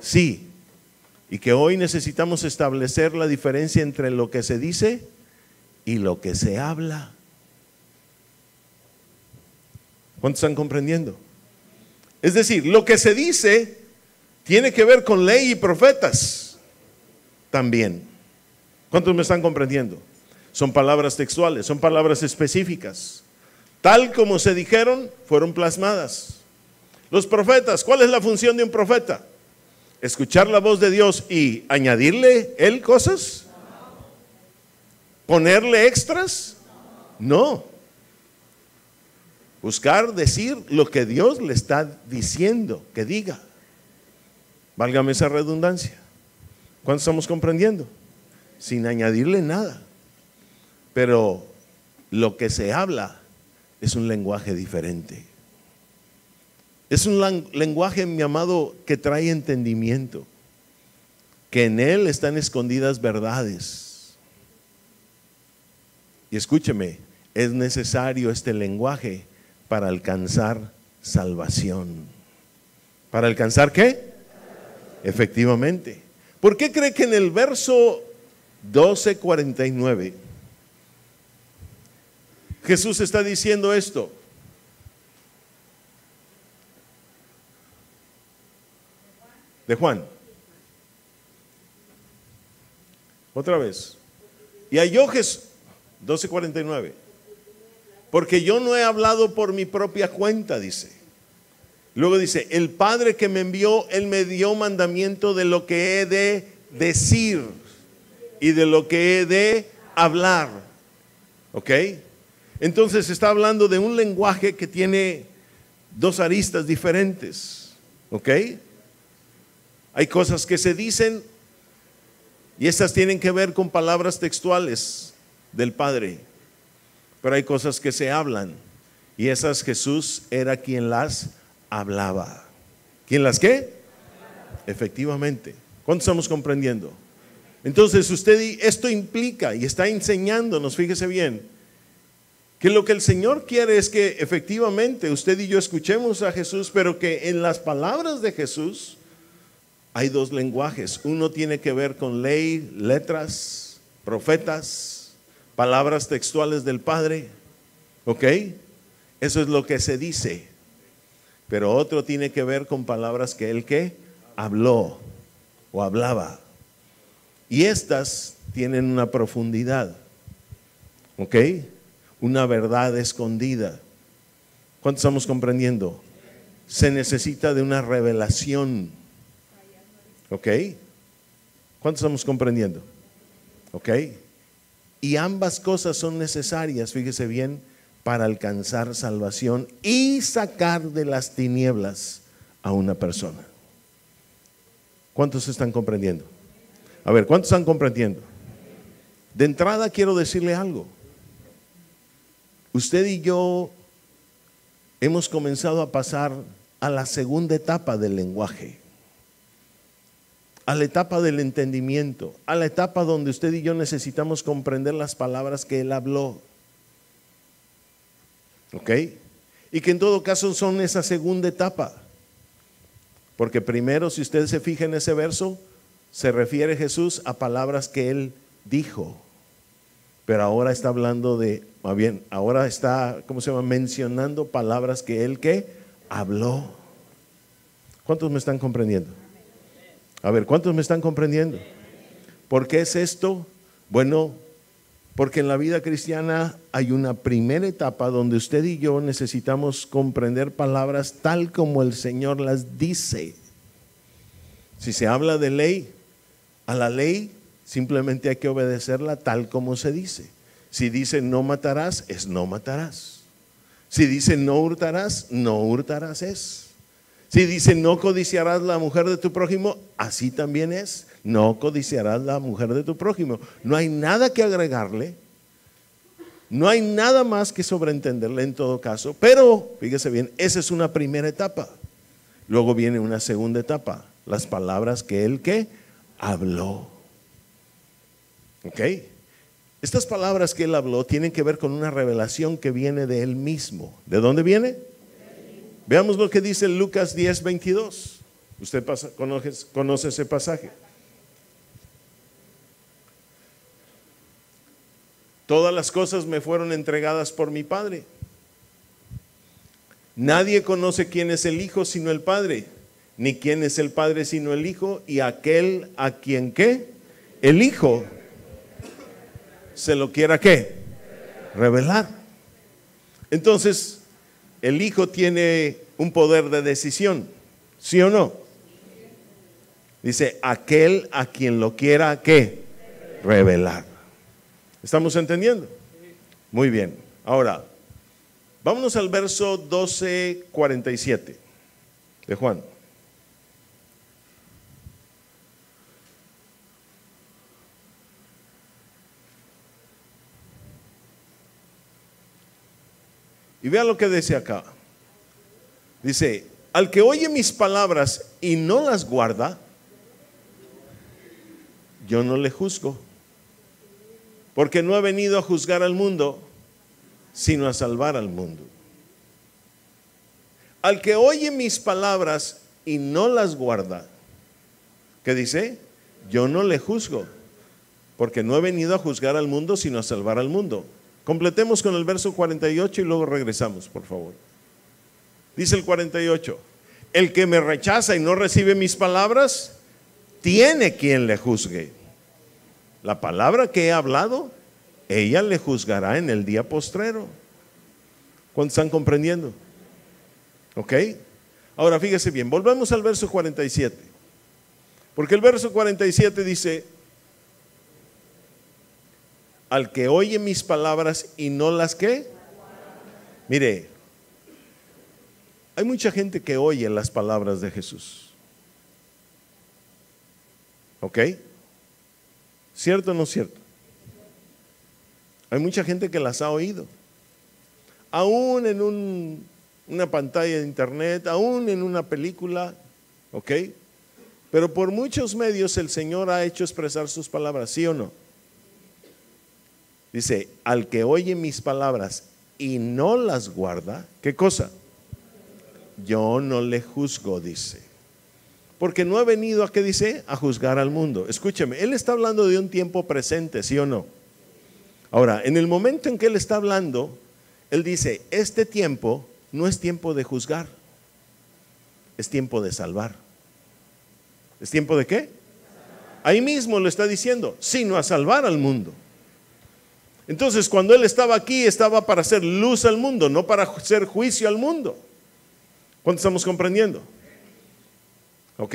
Sí. Y que hoy necesitamos establecer la diferencia entre lo que se dice y lo que se habla. ¿Cuántos están comprendiendo? Es decir, lo que se dice tiene que ver con ley y profetas también. ¿Cuántos me están comprendiendo? Son palabras textuales, son palabras específicas. Tal como se dijeron, fueron plasmadas. Los profetas, ¿cuál es la función de un profeta? ¿Escuchar la voz de Dios y añadirle Él cosas? ¿Ponerle extras? No. Buscar decir lo que Dios le está diciendo que diga. Válgame esa redundancia. ¿Cuántos estamos comprendiendo? Sin añadirle nada. Pero lo que se habla es un lenguaje diferente. Es un lenguaje, mi amado, que trae entendimiento, que en él están escondidas verdades. Y escúcheme, es necesario este lenguaje para alcanzar salvación. ¿Para alcanzar qué? Efectivamente. ¿Por qué cree que en el verso 12:49 Jesús está diciendo esto? De Juan. Otra vez. Y halló Jesús, 12:49. Porque yo no he hablado por mi propia cuenta, dice. Luego dice, el Padre que me envió, Él me dio mandamiento de lo que he de decir y de lo que he de hablar. ¿Ok? Entonces está hablando de un lenguaje que tiene dos aristas diferentes. ¿Ok? Hay cosas que se dicen y estas tienen que ver con palabras textuales del Padre. Pero hay cosas que se hablan y esas Jesús era quien las hablaba. ¿Quién las qué? Efectivamente. ¿Cuántos estamos comprendiendo? Entonces esto implica y está enseñándonos, fíjese bien, que lo que el Señor quiere es que efectivamente usted y yo escuchemos a Jesús, pero que en las palabras de Jesús hay dos lenguajes. Uno tiene que ver con ley, letras, profetas, palabras textuales del Padre. ¿Ok? Eso es lo que se dice. Pero otro tiene que ver con palabras que Él ¿qué? Habló o hablaba. Y estas tienen una profundidad. ¿Ok? una verdad escondida. ¿Cuántos estamos comprendiendo? Se necesita de una revelación. ¿Ok? ¿Cuántos estamos comprendiendo? ¿Ok? Y ambas cosas son necesarias, fíjese bien, para alcanzar salvación y sacar de las tinieblas a una persona. ¿Cuántos están comprendiendo? A ver, ¿cuántos están comprendiendo? De entrada quiero decirle algo. Usted y yo hemos comenzado a pasar a la segunda etapa del lenguaje, a la etapa del entendimiento, a la etapa donde usted y yo necesitamos comprender las palabras que Él habló. ¿Ok? Y que en todo caso son esa segunda etapa. Porque primero, si usted se fija en ese verso, se refiere Jesús a palabras que Él dijo. Pero ahora está hablando de, más bien, ahora está, mencionando palabras que Él, ¿qué? Habló. ¿Cuántos me están comprendiendo? A ver, ¿cuántos me están comprendiendo? ¿Por qué es esto? Bueno, porque en la vida cristiana hay una primera etapa donde usted y yo necesitamos comprender palabras tal como el Señor las dice. Si se habla de ley, a la ley simplemente hay que obedecerla tal como se dice. Si dice no matarás, es no matarás. Si dice no hurtarás, no hurtarás es. Si dice no codiciarás la mujer de tu prójimo, así también es. No codiciarás la mujer de tu prójimo. No hay nada que agregarle. No hay nada más que sobreentenderle en todo caso. Pero, fíjese bien, esa es una primera etapa. Luego viene una segunda etapa. Las palabras que Él, ¿qué? Habló. ¿Ok? Estas palabras que Él habló tienen que ver con una revelación que viene de Él mismo. ¿De dónde viene? Veamos lo que dice Lucas 10:22. Usted conoce ese pasaje. Todas las cosas me fueron entregadas por mi Padre. Nadie conoce quién es el Hijo sino el Padre, ni quién es el Padre sino el Hijo, y aquel a quien ¿qué? El Hijo se lo quiera ¿qué? Revelar. Entonces, el Hijo tiene un poder de decisión, ¿sí o no? Dice, aquel a quien lo quiera ¿qué? Revelar. ¿Estamos entendiendo? Muy bien. Ahora, vámonos al verso 12:47 de Juan. Y vea lo que dice acá. Dice, al que oye mis palabras y no las guarda, yo no le juzgo. Porque no he venido a juzgar al mundo, sino a salvar al mundo. Al que oye mis palabras y no las guarda, ¿qué dice? Yo no le juzgo, porque no he venido a juzgar al mundo, sino a salvar al mundo. Completemos con el verso 48 y luego regresamos, por favor. Dice el 48, el que me rechaza y no recibe mis palabras, tiene quien le juzgue. La palabra que he hablado, ella le juzgará en el día postrero. ¿Cuántos están comprendiendo? ¿Ok? Ahora fíjese bien, volvemos al verso 47. Porque el verso 47 dice, al que oye mis palabras y no las ¿qué? Mire, hay mucha gente que oye las palabras de Jesús. ¿Ok? ¿Cierto o no cierto? Hay mucha gente que las ha oído. Aún en una pantalla de internet, aún en una película, ¿ok? Pero por muchos medios el Señor ha hecho expresar sus palabras, ¿sí o no? Dice, al que oye mis palabras y no las guarda, ¿qué cosa? Yo no le juzgo, dice. Porque no he venido a, ¿qué dice? A juzgar al mundo. Escúcheme, Él está hablando de un tiempo presente, ¿sí o no? Ahora, en el momento en que Él está hablando, Él dice, este tiempo no es tiempo de juzgar, es tiempo de salvar. ¿Es tiempo de qué? Ahí mismo lo está diciendo, sino a salvar al mundo. Entonces, cuando Él estaba aquí, estaba para hacer luz al mundo, no para hacer juicio al mundo. ¿Cuánto estamos comprendiendo? ¿Ok?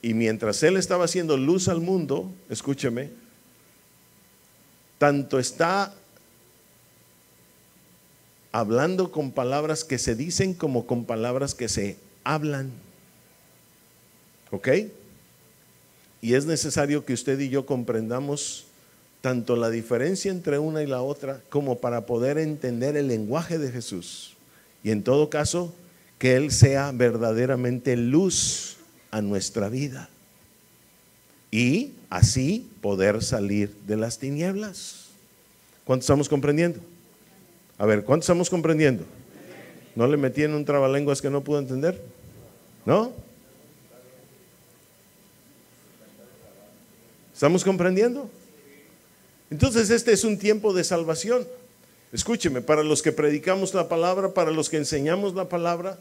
Y mientras Él estaba haciendo luz al mundo, escúcheme, tanto está hablando con palabras que se dicen como con palabras que se hablan. ¿Ok? Y es necesario que usted y yo comprendamos tanto la diferencia entre una y la otra como para poder entender el lenguaje de Jesús. Y en todo caso, que Él sea verdaderamente luz a nuestra vida. Y así poder salir de las tinieblas. ¿Cuántos estamos comprendiendo? A ver, ¿cuántos estamos comprendiendo? ¿No le metí en un trabalenguas que no pudo entender? ¿No? ¿Estamos comprendiendo? Entonces este es un tiempo de salvación. Escúcheme, para los que predicamos la palabra, para los que enseñamos la palabra,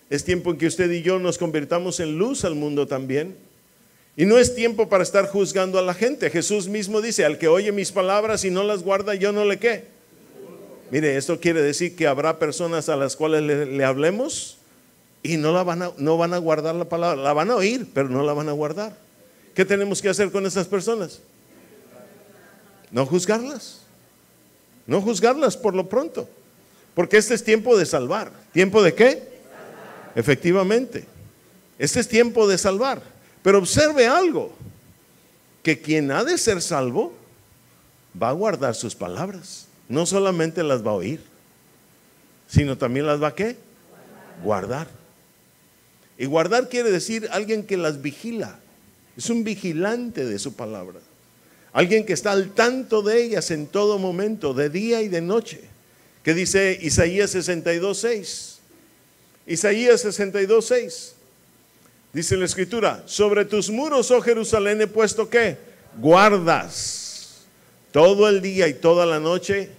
es tiempo en que usted y yo nos convirtamos en luz al mundo también. Y no es tiempo para estar juzgando a la gente. Jesús mismo dice, al que oye mis palabras y no las guarda, yo no le ¿qué? Mire, esto quiere decir que habrá personas a las cuales le hablemos y no van a guardar la palabra. La van a oír, pero no la van a guardar. ¿Qué tenemos que hacer con esas personas? No juzgarlas. No juzgarlas por lo pronto. Porque este es tiempo de salvar. ¿Tiempo de qué? Efectivamente. Este es tiempo de salvar. Pero observe algo. Que quien ha de ser salvo va a guardar sus palabras. No solamente las va a oír, sino también las va a ¿qué? Guardar. Y guardar quiere decir alguien que las vigila. Es un vigilante de su palabra. Alguien que está al tanto de ellas en todo momento, de día y de noche. ¿Qué dice Isaías 62:6? Isaías 62:6. Dice la escritura, sobre tus muros, oh Jerusalén, he puesto ¿qué? Guardas. Todo el día y toda la noche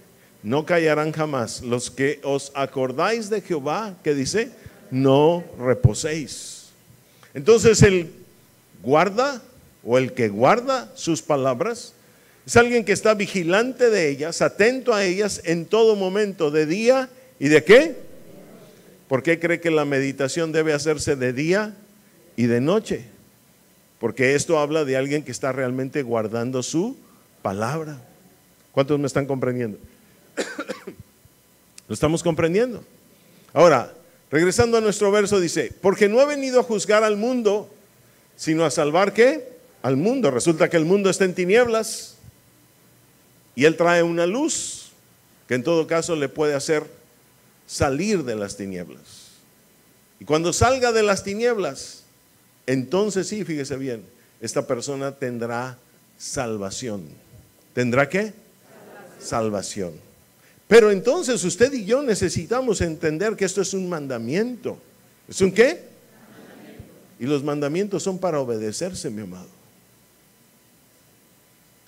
no callarán jamás. Los que os acordáis de Jehová, ¿qué dice? No reposéis. Entonces el guarda o el que guarda sus palabras es alguien que está vigilante de ellas, atento a ellas en todo momento, de día y de ¿qué? ¿Por qué cree que la meditación debe hacerse de día y de noche? Porque esto habla de alguien que está realmente guardando su palabra. ¿Cuántos me están comprendiendo? ¿Lo estamos comprendiendo? Ahora, regresando a nuestro verso, dice, porque no he venido a juzgar al mundo, sino a salvar ¿qué? Al mundo. Resulta que el mundo está en tinieblas y Él trae una luz que en todo caso le puede hacer salir de las tinieblas. Y cuando salga de las tinieblas, entonces sí, fíjese bien, esta persona tendrá salvación. ¿Tendrá qué? Salvación. Pero entonces usted y yo necesitamos entender que esto es un mandamiento. ¿Es un qué? Y los mandamientos son para obedecerse, mi amado.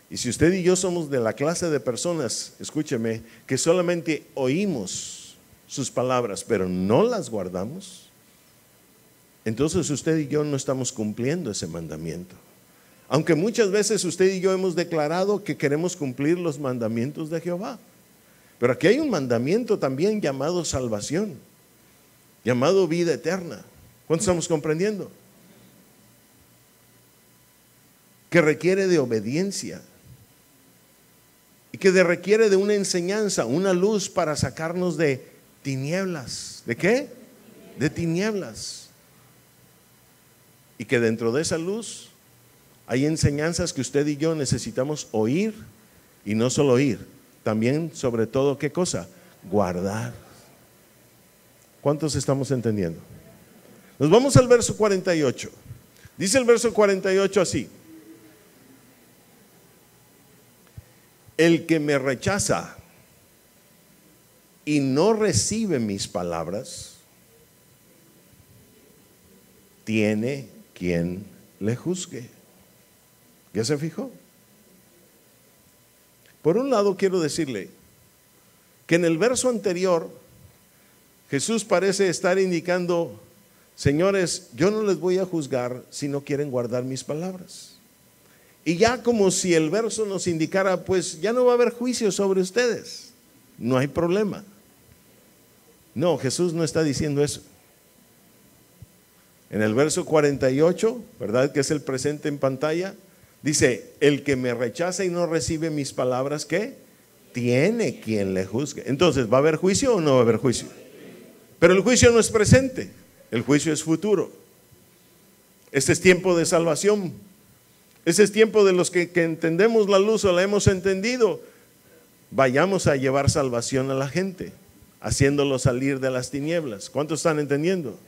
Y si usted y yo somos de la clase de personas, escúcheme, que solamente oímos sus palabras, pero no las guardamos, entonces usted y yo no estamos cumpliendo ese mandamiento. Aunque muchas veces usted y yo hemos declarado que queremos cumplir los mandamientos de Jehová. Pero aquí hay un mandamiento también llamado salvación, llamado vida eterna. ¿Cuánto estamos comprendiendo? Que requiere de obediencia y que requiere de una enseñanza, una luz para sacarnos de tinieblas. ¿De qué? De tinieblas. Y que dentro de esa luz hay enseñanzas que usted y yo necesitamos oír, y no solo oír, también sobre todo ¿qué cosa? Guardar. ¿Cuántos estamos entendiendo? Nos vamos al verso 48. Dice el verso 48 así: el que me rechaza y no recibe mis palabras, tiene quien le juzgue. ¿Ya se fijó? Por un lado quiero decirle que en el verso anterior Jesús parece estar indicando: señores, yo no les voy a juzgar si no quieren guardar mis palabras. Y ya como si el verso nos indicara, pues ya no va a haber juicio sobre ustedes. No hay problema. No, Jesús no está diciendo eso. En el verso 48, ¿verdad? Que es el presente en pantalla, dice, el que me rechaza y no recibe mis palabras, ¿qué? Tiene quien le juzgue. Entonces, ¿va a haber juicio o no va a haber juicio? Pero el juicio no es presente, el juicio es futuro. Este es tiempo de salvación. Ese es tiempo de los que entendemos la luz o la hemos entendido. Vayamos a llevar salvación a la gente, haciéndolo salir de las tinieblas. ¿Cuántos están entendiendo?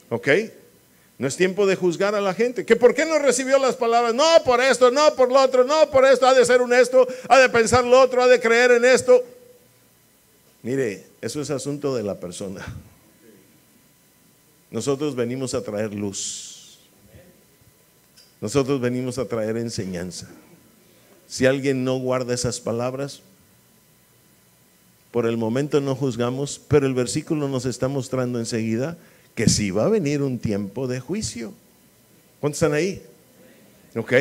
¿Ok? No es tiempo de juzgar a la gente. ¿Que por qué no recibió las palabras? No por esto, no por lo otro, no por esto. Ha de ser un esto, ha de pensar lo otro, ha de creer en esto. Mire, eso es asunto de la persona. Nosotros venimos a traer luz. Nosotros venimos a traer enseñanza. Si alguien no guarda esas palabras, por el momento no juzgamos, pero el versículo nos está mostrando enseguida que sí va a venir un tiempo de juicio. ¿Cuántos están ahí? ¿Ok?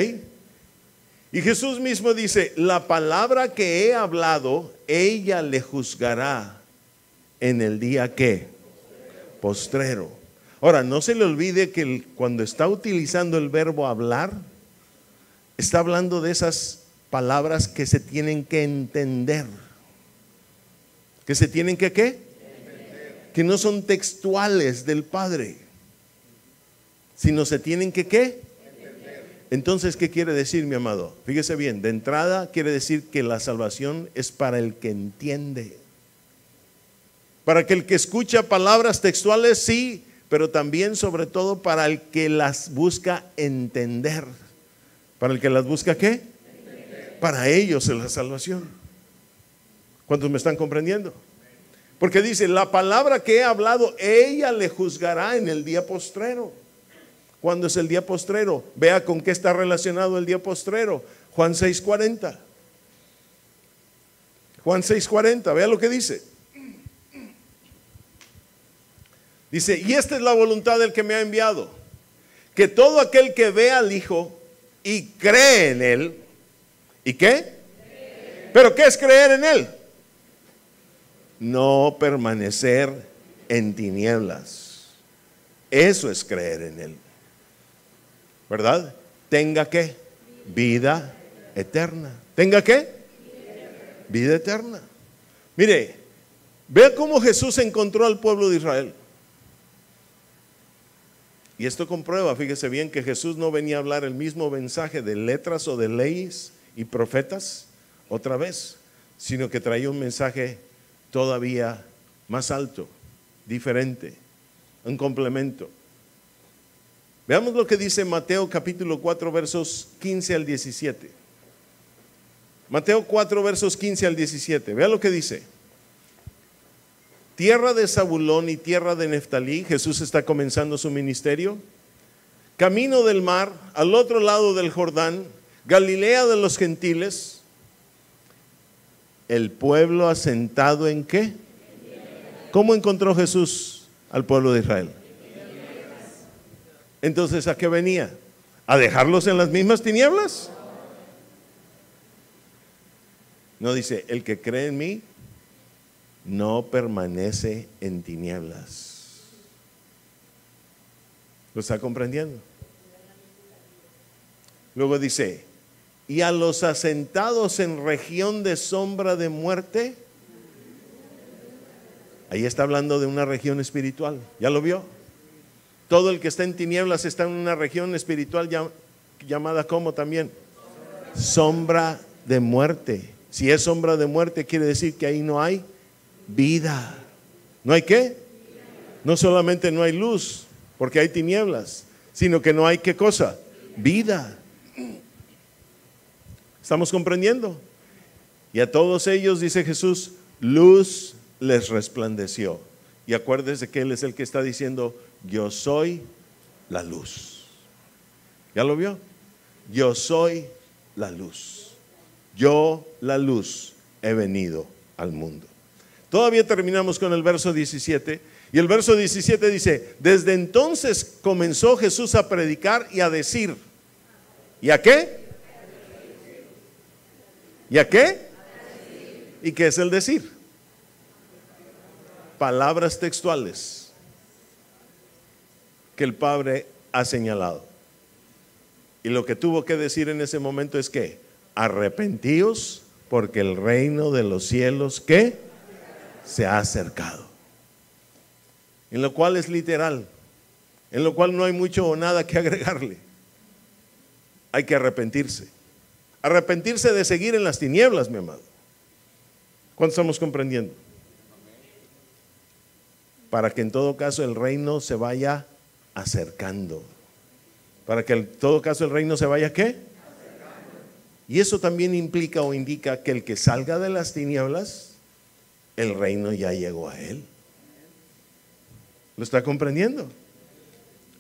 Y Jesús mismo dice, la palabra que he hablado, ella le juzgará en el día ¿qué? Postrero. Ahora, no se le olvide que cuando está utilizando el verbo hablar, está hablando de esas palabras que se tienen que entender. ¿Que se tienen que qué? Entender. Que no son textuales del Padre, sino se tienen que ¿qué? Entender. Entonces, ¿qué quiere decir, mi amado? Fíjese bien, de entrada quiere decir que la salvación es para el que entiende. Para que el que escucha palabras textuales, sí, pero también sobre todo para el que las busca entender. ¿Para el que las busca qué? Entender. Para ellos es la salvación. ¿Cuántos me están comprendiendo? Porque dice, la palabra que he hablado, ella le juzgará en el día postrero. ¿Cuándo es el día postrero? Vea con qué está relacionado el día postrero. Juan 6:40. Juan 6:40, vea lo que dice. Dice, y esta es la voluntad del que me ha enviado, que todo aquel que ve al Hijo y cree en Él, ¿y qué? ¿Pero qué es creer en Él? No permanecer en tinieblas. Eso es creer en Él, ¿verdad? Tenga ¿qué? Vida eterna. ¿Tenga qué? Vida eterna. Mire, vea cómo Jesús encontró al pueblo de Israel. Y esto comprueba, fíjese bien, que Jesús no venía a hablar el mismo mensaje de letras o de leyes y profetas otra vez, sino que traía un mensaje todavía más alto, diferente, un complemento. Veamos lo que dice Mateo capítulo 4 versos 15 al 17. Mateo 4 versos 15 al 17, vea lo que dice. Tierra de Zabulón y tierra de Neftalí, Jesús está comenzando su ministerio. Camino del mar, al otro lado del Jordán, Galilea de los gentiles. El pueblo asentado ¿en qué? ¿Cómo encontró Jesús al pueblo de Israel? Entonces, ¿a qué venía? ¿A dejarlos en las mismas tinieblas? No, dice, el que cree en mí no permanece en tinieblas. ¿Lo está comprendiendo? Luego dice, y a los asentados en región de sombra de muerte. Ahí está hablando de una región espiritual. ¿Ya lo vio? Todo el que está en tinieblas está en una región espiritual llamada ¿cómo también? Sombra de muerte. Si es sombra de muerte, quiere decir que ahí no hay vida. ¿No hay qué? No solamente no hay luz, porque hay tinieblas, sino que no hay ¿qué cosa? Vida. ¿Estamos comprendiendo? Y a todos ellos, dice Jesús, luz les resplandeció. Y acuérdese que Él es el que está diciendo, yo soy la luz. ¿Ya lo vio? Yo soy la luz. Yo, la luz, he venido al mundo. Todavía terminamos con el verso 17. Y el verso 17 dice, desde entonces comenzó Jesús a predicar y a decir. ¿Y a qué? ¿Y a qué? ¿Y qué es el decir? Palabras textuales que el Padre ha señalado. Y lo que tuvo que decir en ese momento es que arrepentíos porque el reino de los cielos que se ha acercado. En lo cual es literal, en lo cual no hay mucho o nada que agregarle. Hay que arrepentirse. Arrepentirse de seguir en las tinieblas, mi amado. ¿Cuánto estamos comprendiendo? Para que en todo caso el reino se vaya acercando. Para que en todo caso el reino se vaya ¿qué? Y eso también implica o indica que el que salga de las tinieblas, el reino ya llegó a él. ¿Lo está comprendiendo?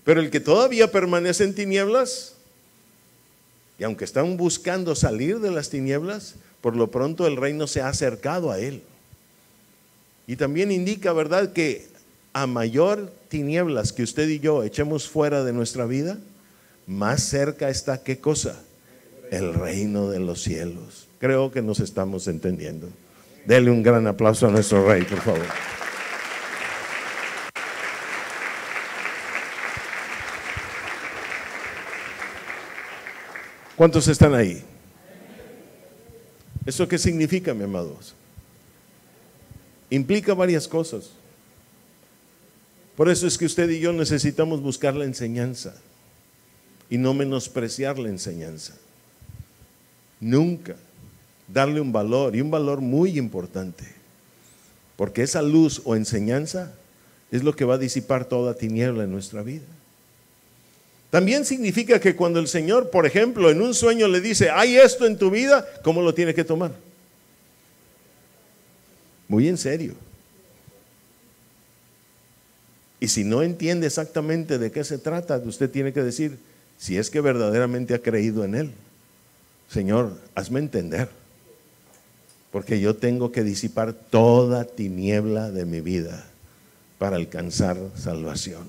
Pero el que todavía permanece en tinieblas, y aunque están buscando salir de las tinieblas, por lo pronto el reino se ha acercado a él. Y también indica, ¿verdad?, que a mayor tinieblas que usted y yo echemos fuera de nuestra vida, más cerca está, ¿qué cosa? El reino de los cielos. Creo que nos estamos entendiendo. Dele un gran aplauso a nuestro Rey, por favor. ¿Cuántos están ahí? ¿Eso qué significa, mi amados? Implica varias cosas. Por eso es que usted y yo necesitamos buscar la enseñanza y no menospreciar la enseñanza. Nunca darle un valor, y un valor muy importante, porque esa luz o enseñanza es lo que va a disipar toda tiniebla en nuestra vida. También significa que cuando el Señor, por ejemplo, en un sueño le dice, hay esto en tu vida, ¿cómo lo tiene que tomar? Muy en serio. Y si no entiende exactamente de qué se trata, usted tiene que decir, si es que verdaderamente ha creído en Él, Señor, hazme entender, porque yo tengo que disipar toda tiniebla de mi vida para alcanzar salvación,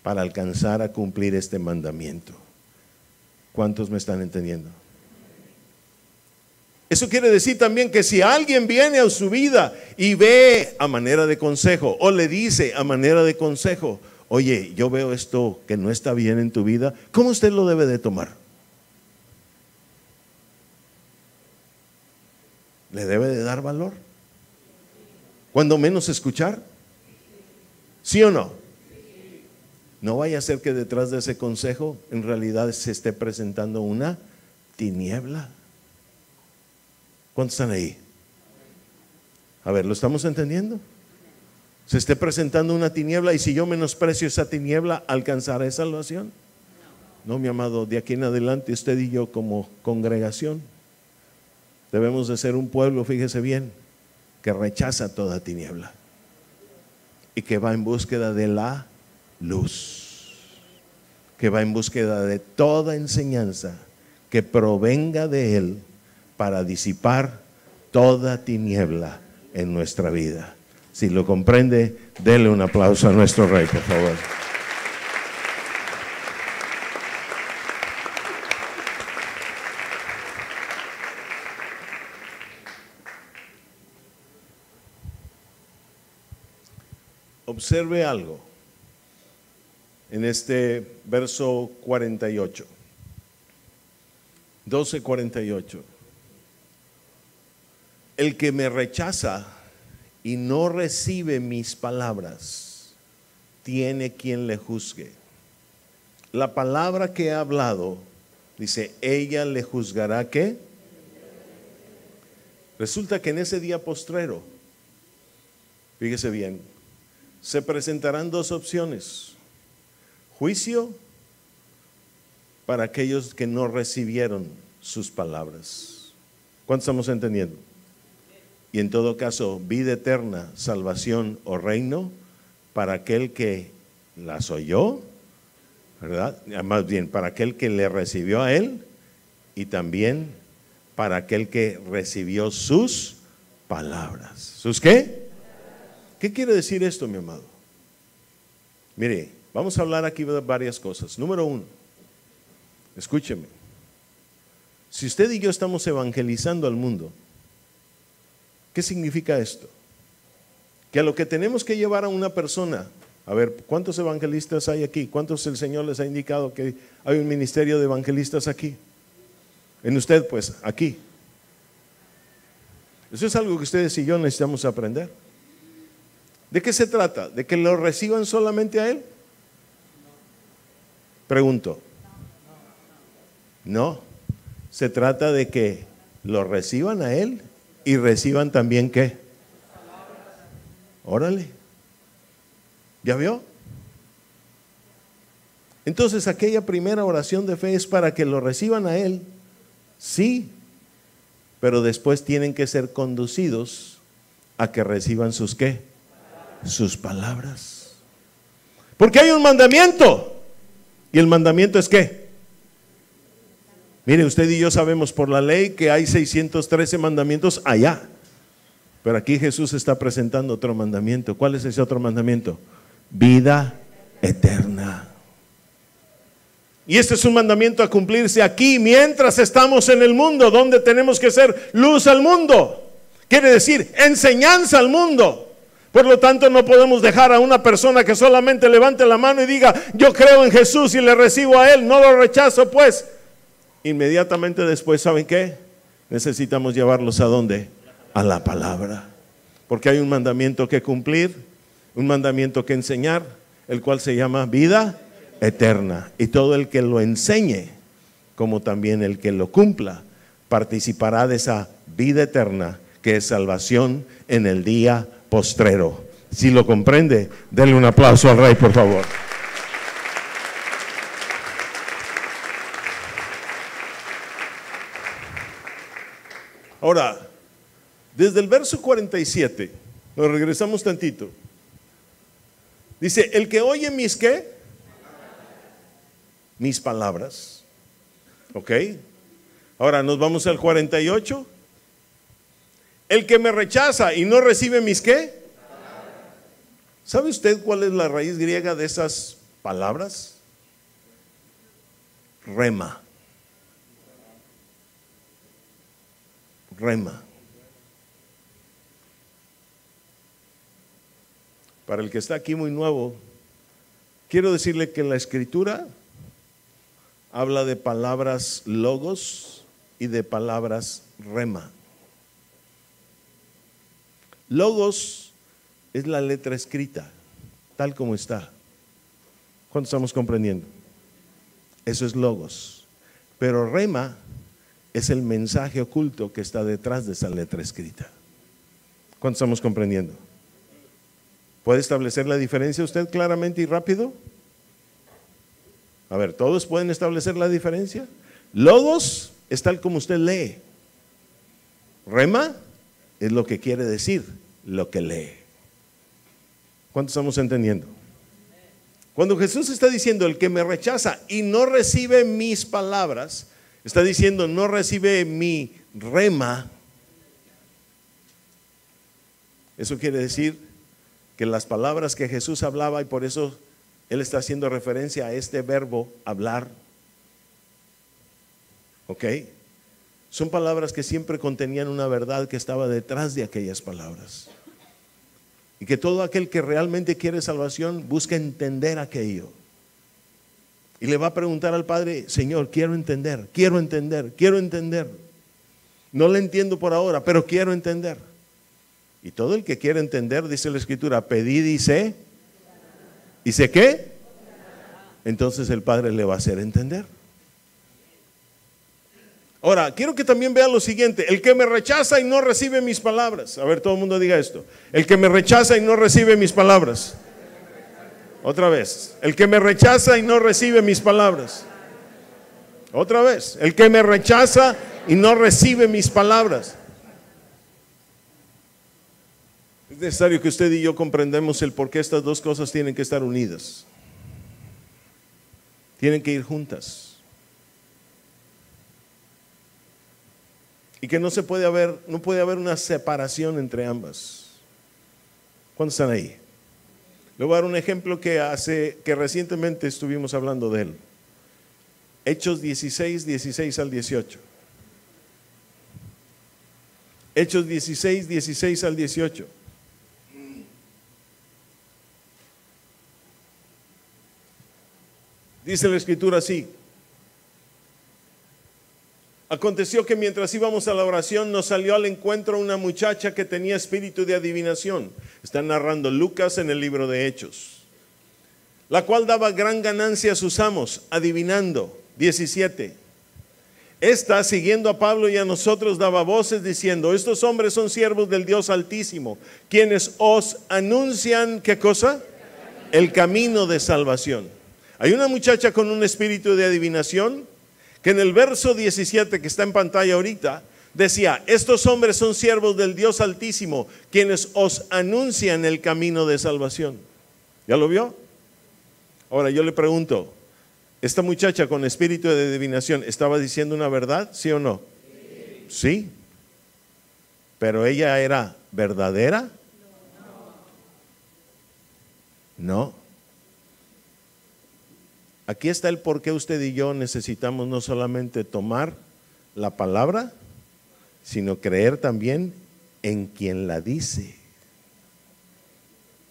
para alcanzar a cumplir este mandamiento. ¿Cuántos me están entendiendo? Eso quiere decir también que si alguien viene a su vida y ve a manera de consejo, o le dice a manera de consejo, oye, yo veo esto que no está bien en tu vida, ¿cómo usted lo debe de tomar? ¿Le debe de dar valor? ¿Cuando menos escuchar? ¿Sí o no? No vaya a ser que detrás de ese consejo en realidad se esté presentando una tiniebla. ¿Cuántos están ahí? A ver, ¿lo estamos entendiendo? Se esté presentando una tiniebla, y si yo menosprecio esa tiniebla, ¿alcanzaré salvación? No, mi amado, de aquí en adelante usted y yo como congregación debemos de ser un pueblo, fíjese bien, que rechaza toda tiniebla y que va en búsqueda de la luz, que va en búsqueda de toda enseñanza que provenga de Él para disipar toda tiniebla en nuestra vida. Si lo comprende, dele un aplauso a nuestro Rey, por favor. Observe algo en este verso 48, 12:48. El que me rechaza y no recibe mis palabras, tiene quien le juzgue. La palabra que he hablado, dice, ella le juzgará, ¿qué? Resulta que en ese día postrero, fíjese bien, se presentarán dos opciones: juicio para aquellos que no recibieron sus palabras. ¿Cuántos estamos entendiendo? Y en todo caso, vida eterna, salvación o reino para aquel que las oyó, ¿verdad? Más bien, para aquel que le recibió a Él, y también para aquel que recibió sus palabras. ¿Sus qué? ¿Qué quiere decir esto, mi amado? Mire, vamos a hablar aquí de varias cosas. Número uno, escúcheme. Si usted y yo estamos evangelizando al mundo, ¿qué significa esto? Que a lo que tenemos que llevar a una persona, a ver, ¿cuántos evangelistas hay aquí? ¿Cuántos el Señor les ha indicado que hay un ministerio de evangelistas aquí? En usted, pues, aquí. Eso es algo que ustedes y yo necesitamos aprender. ¿De qué se trata? ¿De que lo reciban solamente a Él? Pregunto. No, se trata de que lo reciban a Él y reciban también ¿qué? Órale. ¿Ya vio? Entonces aquella primera oración de fe es para que lo reciban a Él, sí, pero después tienen que ser conducidos a que reciban sus ¿qué? Sus palabras. Porque hay un mandamiento. ¿Y el mandamiento es qué? Mire, usted y yo sabemos por la ley que hay 613 mandamientos allá. Pero aquí Jesús está presentando otro mandamiento. ¿Cuál es ese otro mandamiento? Vida eterna. Y este es un mandamiento a cumplirse aquí mientras estamos en el mundo, donde tenemos que ser luz al mundo. Quiere decir, enseñanza al mundo. Por lo tanto, no podemos dejar a una persona que solamente levante la mano y diga, yo creo en Jesús y le recibo a Él, no lo rechazo, pues. Inmediatamente después, ¿saben qué? Necesitamos llevarlos ¿a dónde? A la palabra. Porque hay un mandamiento que cumplir, un mandamiento que enseñar, el cual se llama vida eterna. Y todo el que lo enseñe, como también el que lo cumpla, participará de esa vida eterna, que es salvación en el día postrero. Si lo comprende, denle un aplauso al Rey, por favor. Ahora, desde el verso 47, nos regresamos tantito. Dice, el que oye mis ¿qué? Mis palabras. ¿Ok? Ahora nos vamos al 48. El que me rechaza y no recibe mis ¿qué? ¿Sabe usted cuál es la raíz griega de esas palabras? Rema. Rema. Para el que está aquí muy nuevo, quiero decirle que la Escritura habla de palabras logos y de palabras rema. Logos es la letra escrita, tal como está. ¿Cuánto estamos comprendiendo? Eso es logos. Pero rema es el mensaje oculto que está detrás de esa letra escrita. ¿Cuánto estamos comprendiendo? ¿Puede establecer la diferencia usted claramente y rápido? A ver, ¿todos pueden establecer la diferencia? Logos es tal como usted lee. Rema es lo que quiere decir lo que lee. ¿Cuánto estamos entendiendo? Cuando Jesús está diciendo el que me rechaza y no recibe mis palabras, está diciendo no recibe mi rema. Eso quiere decir que las palabras que Jesús hablaba, y por eso Él está haciendo referencia a este verbo hablar, ¿ok? Son palabras que siempre contenían una verdad que estaba detrás de aquellas palabras. Y que todo aquel que realmente quiere salvación busca entender aquello. Y le va a preguntar al Padre, Señor, quiero entender, quiero entender, quiero entender. No le entiendo por ahora, pero quiero entender. Y todo el que quiere entender, dice la Escritura, pedid y sé. ¿Y sé qué? Entonces el Padre le va a hacer entender. Ahora, quiero que también vea lo siguiente. El que me rechaza y no recibe mis palabras. A ver, todo el mundo diga esto. El que me rechaza y no recibe mis palabras. Otra vez. El que me rechaza y no recibe mis palabras. Otra vez. El que me rechaza y no recibe mis palabras. Es necesario que usted y yo comprendamos el por qué estas dos cosas tienen que estar unidas. Tienen que ir juntas. Y que no puede haber una separación entre ambas. ¿Cuántos están ahí? Le voy a dar un ejemplo que recientemente estuvimos hablando de él. Hechos 16, 16 al 18. Hechos 16, 16 al 18. Dice la escritura así: aconteció que mientras íbamos a la oración nos salió al encuentro una muchacha que tenía espíritu de adivinación. Está narrando Lucas en el libro de Hechos. La cual daba gran ganancia a sus amos, adivinando. 17. Esta, siguiendo a Pablo y a nosotros, daba voces diciendo: estos hombres son siervos del Dios Altísimo, quienes os anuncian, ¿qué cosa? El camino de salvación. Hay una muchacha con un espíritu de adivinación que en el verso 17 que está en pantalla ahorita decía: estos hombres son siervos del Dios Altísimo, quienes os anuncian el camino de salvación. ¿Ya lo vio? Ahora yo le pregunto, ¿esta muchacha con espíritu de adivinación estaba diciendo una verdad? ¿Sí o no? Sí. ¿Pero ella era verdadera? No. Aquí está el por qué usted y yo necesitamos no solamente tomar la palabra, sino creer también en quien la dice,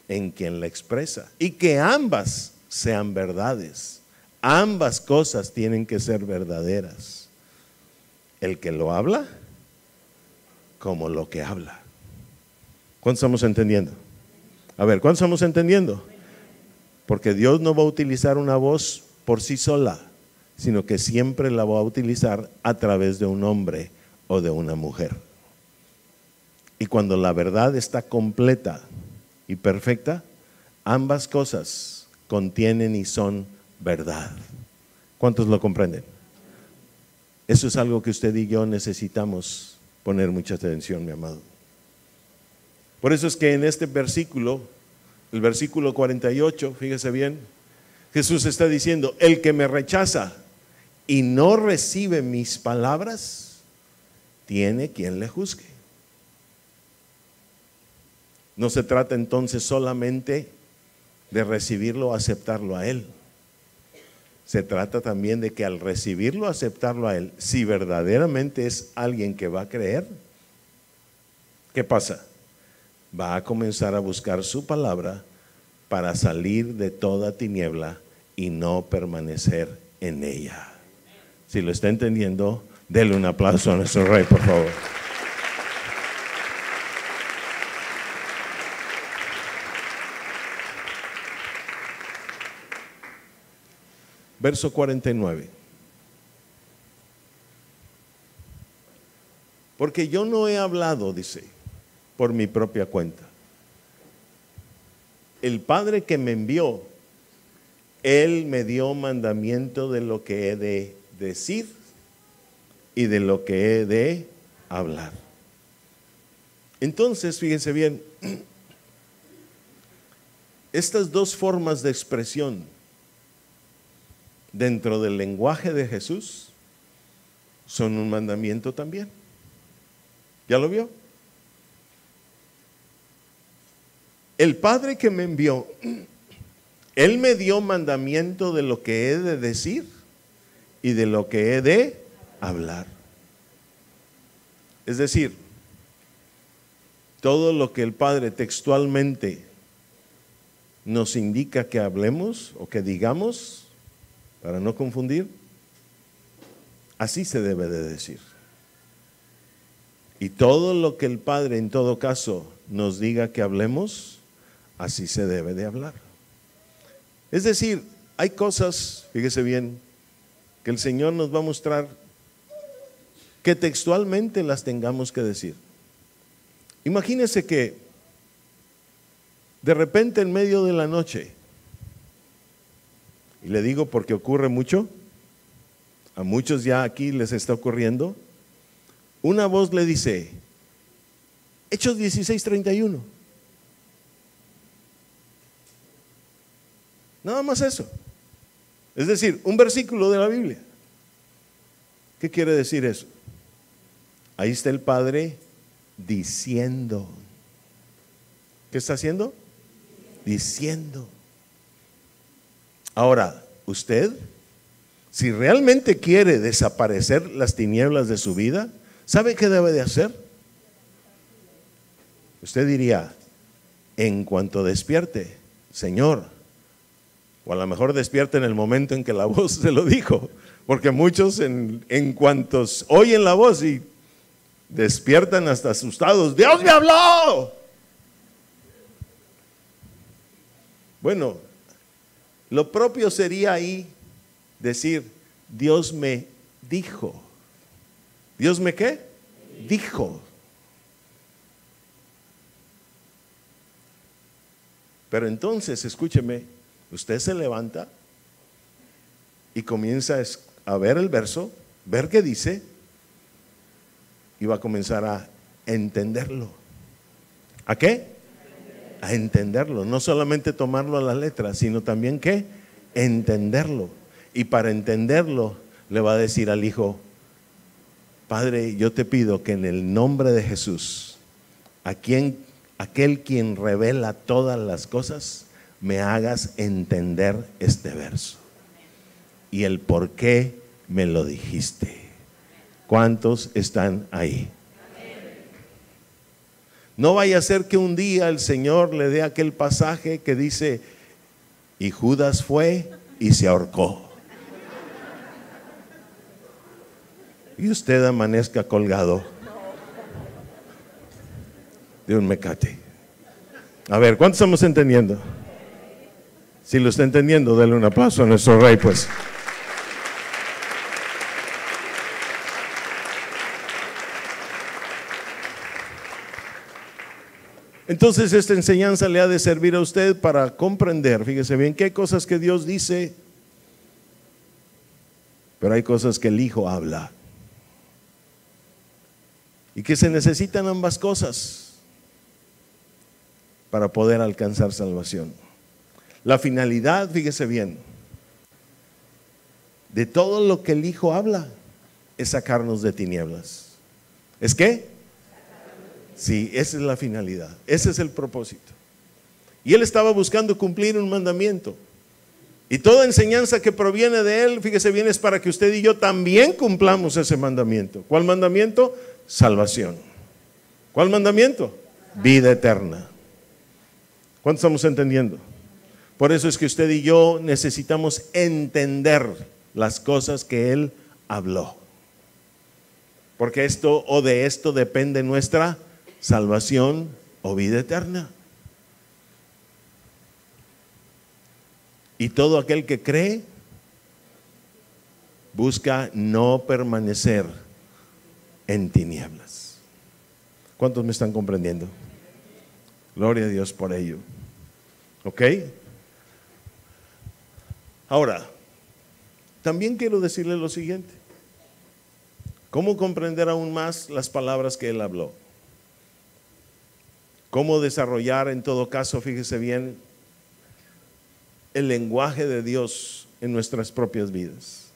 en quien la expresa, y que ambas sean verdades. Ambas cosas tienen que ser verdaderas. El que lo habla, como lo que habla. ¿Cuántos estamos entendiendo? A ver, ¿cuántos estamos entendiendo? Porque Dios no va a utilizar una voz por sí sola, sino que siempre la va a utilizar a través de un hombre o de una mujer. Y cuando la verdad está completa y perfecta, ambas cosas contienen y son verdad. ¿Cuántos lo comprenden? Eso es algo que usted y yo necesitamos poner mucha atención, mi amado. Por eso es que en este versículo, el versículo 48, fíjese bien, Jesús está diciendo: el que me rechaza y no recibe mis palabras, tiene quien le juzgue. No se trata entonces solamente de recibirlo o aceptarlo a Él. Se trata también de que al recibirlo o aceptarlo a Él, si verdaderamente es alguien que va a creer, ¿qué pasa? Va a comenzar a buscar su palabra para salir de toda tiniebla y no permanecer en ella. Si lo está entendiendo, denle un aplauso a nuestro Rey, por favor. Verso 49. Porque yo no he hablado, dice, por mi propia cuenta. El Padre que me envió, Él me dio mandamiento de lo que he de decir y de lo que he de hablar. Entonces, fíjense bien, estas dos formas de expresión dentro del lenguaje de Jesús son un mandamiento también. ¿Ya lo vio? El Padre que me envió, Él me dio mandamiento de lo que he de decir y de lo que he de hablar. Es decir, todo lo que el Padre textualmente nos indica que hablemos o que digamos, para no confundir, así se debe de decir. Y todo lo que el Padre en todo caso nos diga que hablemos, así se debe de hablar. Es decir, hay cosas, fíjese bien, que el Señor nos va a mostrar que textualmente las tengamos que decir. Imagínese que de repente en medio de la noche, y le digo porque ocurre mucho, a muchos ya aquí les está ocurriendo, una voz le dice: Hechos 16:31. Nada más eso. Es decir, un versículo de la Biblia. ¿Qué quiere decir eso? Ahí está el Padre diciendo. ¿Qué está haciendo? Diciendo. Ahora, usted, si realmente quiere desaparecer las tinieblas de su vida, ¿sabe qué debe de hacer? Usted diría, en cuanto despierte, Señor, o a lo mejor despierte en el momento en que la voz se lo dijo, porque muchos en cuanto oyen la voz y despiertan hasta asustados, ¡Dios me habló! Bueno, lo propio sería ahí decir, Dios me dijo. ¿Dios me qué? Dijo. Pero entonces, escúcheme, usted se levanta y comienza a ver el verso, ver qué dice, y va a comenzar a entenderlo. ¿A qué? A entenderlo. No solamente tomarlo a la letra, sino también ¿qué? Entenderlo. Y para entenderlo, le va a decir al hijo, Padre, yo te pido que en el nombre de Jesús, aquel quien revela todas las cosas, me hagas entender este verso y el por qué me lo dijiste. ¿Cuántos están ahí? No vaya a ser que un día el Señor le dé aquel pasaje que dice, y Judas fue y se ahorcó, y usted amanezca colgado de un mecate. A ver, ¿cuántos estamos entendiendo? Si lo está entendiendo, denle un aplauso a nuestro Rey, pues. Entonces esta enseñanza le ha de servir a usted para comprender, fíjese bien, que hay cosas que Dios dice, pero hay cosas que el Hijo habla. Y que se necesitan ambas cosas para poder alcanzar salvación. La finalidad, fíjese bien, de todo lo que el Hijo habla es sacarnos de tinieblas. ¿Es qué? Sí, esa es la finalidad, ese es el propósito. Y Él estaba buscando cumplir un mandamiento. Y toda enseñanza que proviene de Él, fíjese bien, es para que usted y yo también cumplamos ese mandamiento. ¿Cuál mandamiento? Salvación. ¿Cuál mandamiento? Vida eterna. ¿Cuánto estamos entendiendo? Por eso es que usted y yo necesitamos entender las cosas que Él habló. Porque esto o de esto depende nuestra salvación o vida eterna. Y todo aquel que cree busca no permanecer en tinieblas. ¿Cuántos me están comprendiendo? Gloria a Dios por ello. ¿Ok? Ahora, también quiero decirle lo siguiente. ¿Cómo comprender aún más las palabras que Él habló? ¿Cómo desarrollar en todo caso, fíjese bien, el lenguaje de Dios en nuestras propias vidas?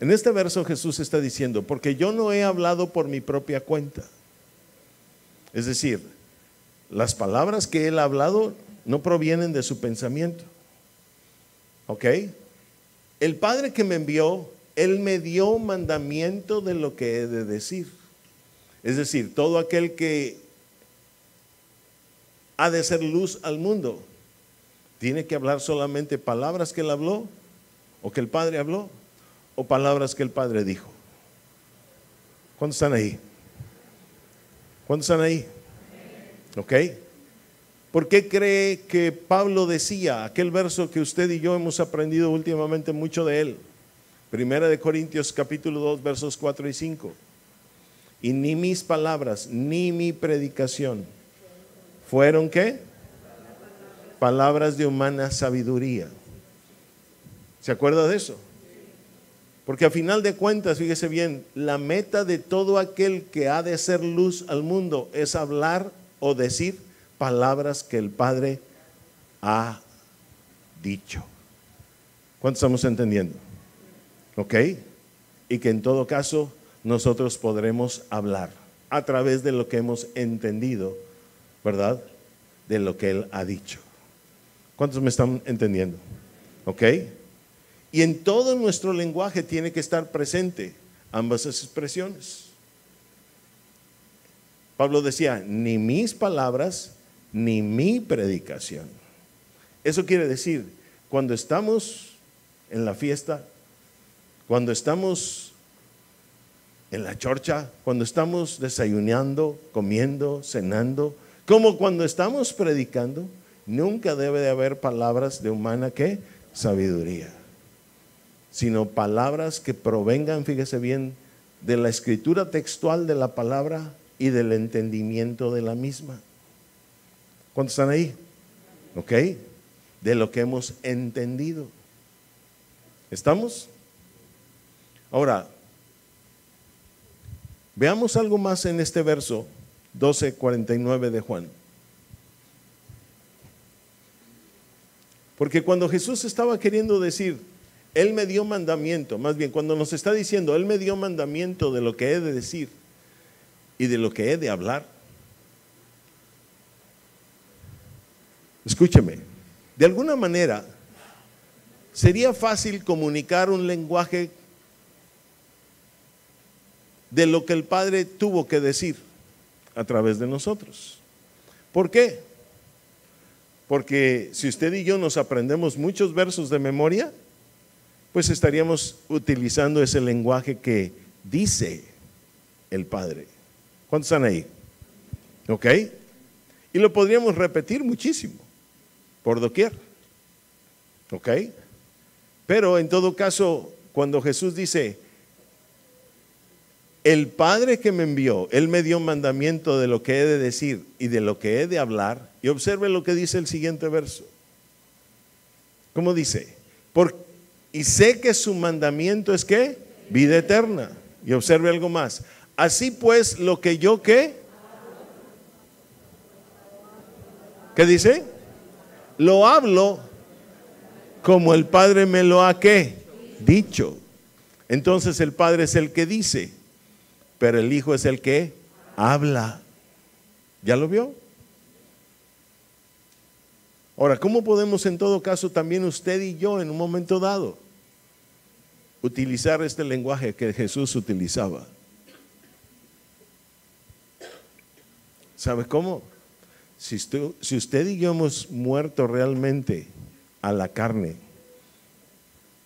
En este verso Jesús está diciendo, porque yo no he hablado por mi propia cuenta. Es decir, las palabras que Él ha hablado no provienen de su pensamiento. ¿Ok? El Padre que me envió, Él me dio mandamiento de lo que he de decir. Es decir, todo aquel que ha de ser luz al mundo, tiene que hablar solamente palabras que Él habló, o que el Padre habló, o palabras que el Padre dijo. ¿Cuántos están ahí? ¿Cuántos están ahí? ¿Ok? ¿Por qué cree que Pablo decía aquel verso que usted y yo hemos aprendido últimamente mucho de él? Primera de Corintios capítulo 2 versos 4 y 5. Y ni mis palabras, ni mi predicación fueron ¿qué? Palabras de humana sabiduría. ¿Se acuerda de eso? Porque a final de cuentas, fíjese bien, la meta de todo aquel que ha de ser luz al mundo es hablar o decir palabras que el Padre ha dicho. ¿Cuántos estamos entendiendo? ¿Ok? Y que en todo caso nosotros podremos hablar a través de lo que hemos entendido, ¿verdad? De lo que Él ha dicho. ¿Cuántos me están entendiendo? ¿Ok? Y en todo nuestro lenguaje tiene que estar presente ambas expresiones. Pablo decía, ni mis palabras, ni mi predicación. Eso quiere decir, cuando estamos en la fiesta, cuando estamos en la chorcha, cuando estamos desayunando, comiendo, cenando, como cuando estamos predicando, nunca debe de haber palabras de humana ¿qué? Sabiduría, sino palabras que provengan, fíjese bien, de la escritura textual de la palabra y del entendimiento de la misma. ¿Cuántos están ahí? ¿Ok? De lo que hemos entendido. ¿Estamos? Ahora, veamos algo más en este verso 12:49 de Juan. Porque cuando Jesús estaba queriendo decir, Él me dio mandamiento, más bien cuando nos está diciendo, Él me dio mandamiento de lo que he de decir y de lo que he de hablar. Escúcheme, de alguna manera sería fácil comunicar un lenguaje de lo que el Padre tuvo que decir a través de nosotros. ¿Por qué? Porque si usted y yo nos aprendemos muchos versos de memoria, pues estaríamos utilizando ese lenguaje que dice el Padre. ¿Cuántos están ahí? ¿Ok? Y lo podríamos repetir muchísimo, por doquier. ¿Ok? Pero en todo caso, cuando Jesús dice, el Padre que me envió, Él me dio mandamiento de lo que he de decir y de lo que he de hablar. Y observe lo que dice el siguiente verso. ¿Cómo dice? Y sé que su mandamiento es ¿qué? Vida eterna. Y observe algo más. Así pues, lo que yo ¿qué? ¿Qué dice? Lo hablo como el Padre me lo ha ¿qué? Dicho. Entonces el Padre es el que dice, pero el Hijo es el que habla. ¿Ya lo vio? Ahora, ¿cómo podemos en todo caso también usted y yo en un momento dado utilizar este lenguaje que Jesús utilizaba? ¿Sabe cómo? Si usted y yo hemos muerto realmente a la carne,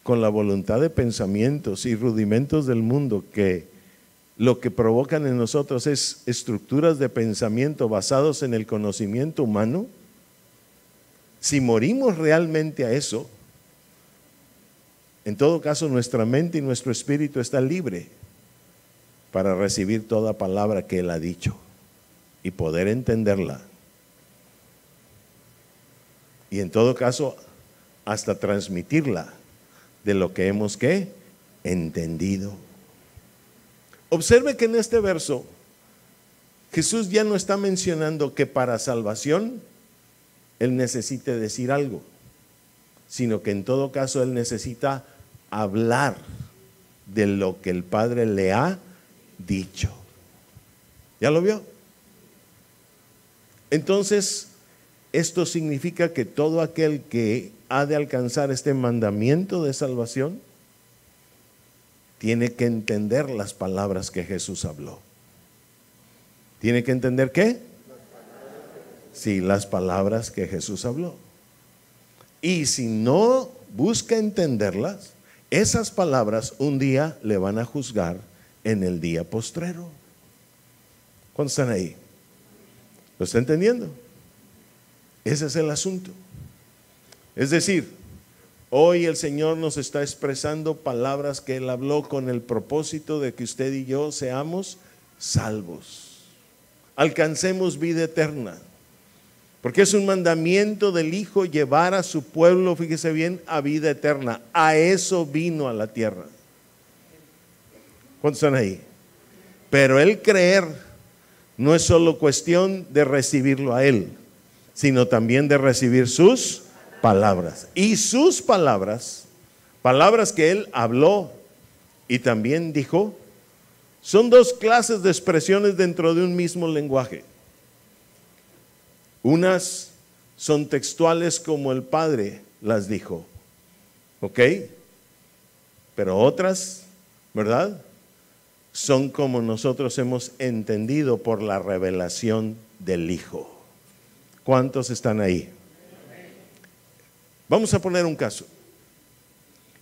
con la voluntad de pensamientos y rudimentos del mundo que lo que provocan en nosotros es estructuras de pensamiento basados en el conocimiento humano, si morimos realmente a eso, en todo caso nuestra mente y nuestro espíritu está libre para recibir toda palabra que Él ha dicho y poder entenderla. Y en todo caso, hasta transmitirla de lo que hemos ¿qué? Entendido. Observe que en este verso Jesús ya no está mencionando que para salvación Él necesite decir algo, sino que en todo caso Él necesita hablar de lo que el Padre le ha dicho. ¿Ya lo vio? Entonces, esto significa que todo aquel que ha de alcanzar este mandamiento de salvación tiene que entender las palabras que Jesús habló. ¿Tiene que entender qué? Sí, las palabras que Jesús habló. Y si no busca entenderlas, esas palabras un día le van a juzgar en el día postrero. ¿Cuántos están ahí? ¿Lo está entendiendo? Ese es el asunto. Es decir, hoy el Señor nos está expresando palabras que Él habló con el propósito de que usted y yo seamos salvos, alcancemos vida eterna, porque es un mandamiento del Hijo llevar a su pueblo, fíjese bien, a vida eterna. A eso vino a la tierra. ¿Cuántos están ahí? Pero el creer no es solo cuestión de recibirlo a Él, sino también de recibir sus palabras. Y sus palabras, palabras que Él habló y también dijo, son dos clases de expresiones dentro de un mismo lenguaje. Unas son textuales como el Padre las dijo, ¿ok? Pero otras, ¿verdad? son como nosotros hemos entendido por la revelación del Hijo. ¿Cuántos están ahí? Vamos a poner un caso.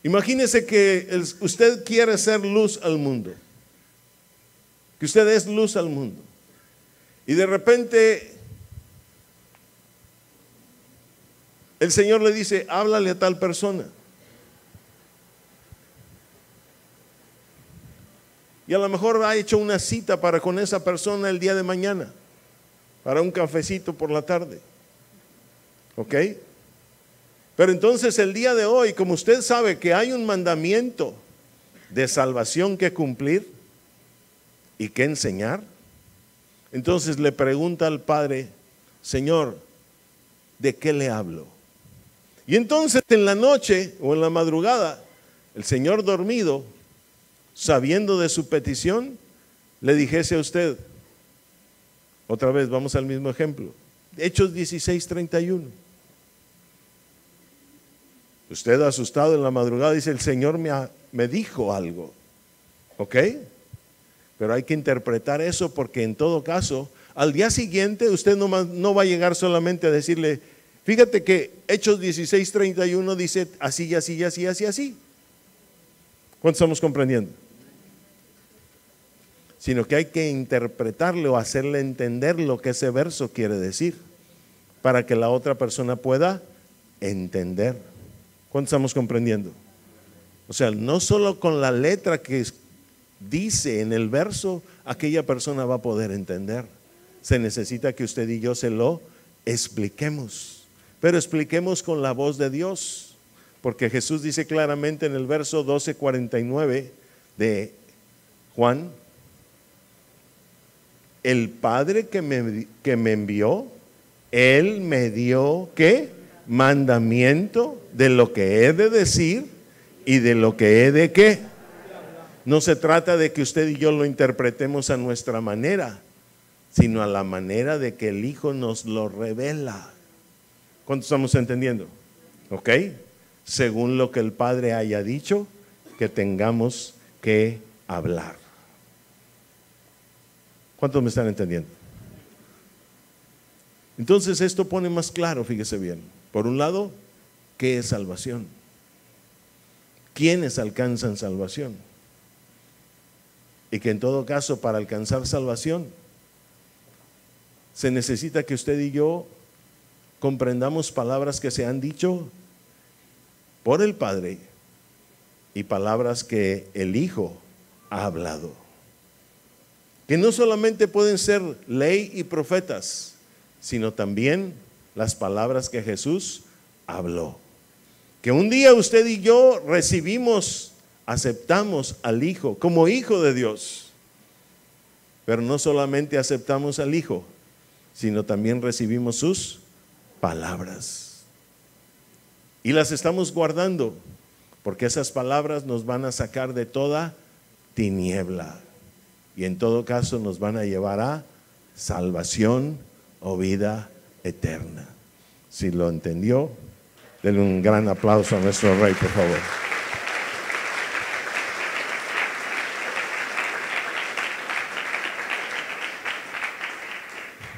Imagínese que usted quiere ser luz al mundo, que usted es luz al mundo, y de repente el Señor le dice, háblale a tal persona. Y a lo mejor ha hecho una cita para con esa persona el día de mañana, para un cafecito por la tarde. ¿Ok? Pero entonces el día de hoy, como usted sabe que hay un mandamiento de salvación que cumplir y que enseñar, entonces le pregunta al Padre, Señor, ¿de qué le hablo? Y entonces en la noche o en la madrugada, el Señor dormido, sabiendo de su petición, le dijese a usted, otra vez vamos al mismo ejemplo, Hechos 16:31. Usted asustado en la madrugada dice, el Señor me dijo algo, ¿ok? Pero hay que interpretar eso porque en todo caso, al día siguiente usted no va a llegar solamente a decirle, fíjate que Hechos 16:31 dice así y así y así, así, así. ¿Cuántos estamos comprendiendo? Sino que hay que interpretarle o hacerle entender lo que ese verso quiere decir para que la otra persona pueda entender. ¿Cuántos estamos comprendiendo? O sea, no solo con la letra que dice en el verso, aquella persona va a poder entender. Se necesita que usted y yo se lo expliquemos, pero expliquemos con la voz de Dios, porque Jesús dice claramente en el verso 12:49 de Juan, el Padre que me envió, Él me dio, ¿qué? Mandamiento de lo que he de decir y de lo que he de ¿qué? No se trata de que usted y yo lo interpretemos a nuestra manera, sino a la manera de que el Hijo nos lo revela. ¿Cuánto estamos entendiendo? ¿Ok? Según lo que el Padre haya dicho que tengamos que hablar. ¿Cuántos me están entendiendo? Entonces esto pone más claro, fíjese bien. Por un lado, ¿qué es salvación? ¿Quiénes alcanzan salvación? Y que en todo caso, para alcanzar salvación, se necesita que usted y yo comprendamos palabras que se han dicho por el Padre y palabras que el Hijo ha hablado. Que no solamente pueden ser ley y profetas, sino también las palabras que Jesús habló. Que un día usted y yo recibimos, aceptamos al Hijo como Hijo de Dios. Pero no solamente aceptamos al Hijo, sino también recibimos sus palabras. Y las estamos guardando, porque esas palabras nos van a sacar de toda tiniebla. Y en todo caso nos van a llevar a salvación o vida eterna. Si lo entendió, denle un gran aplauso a nuestro Rey, por favor.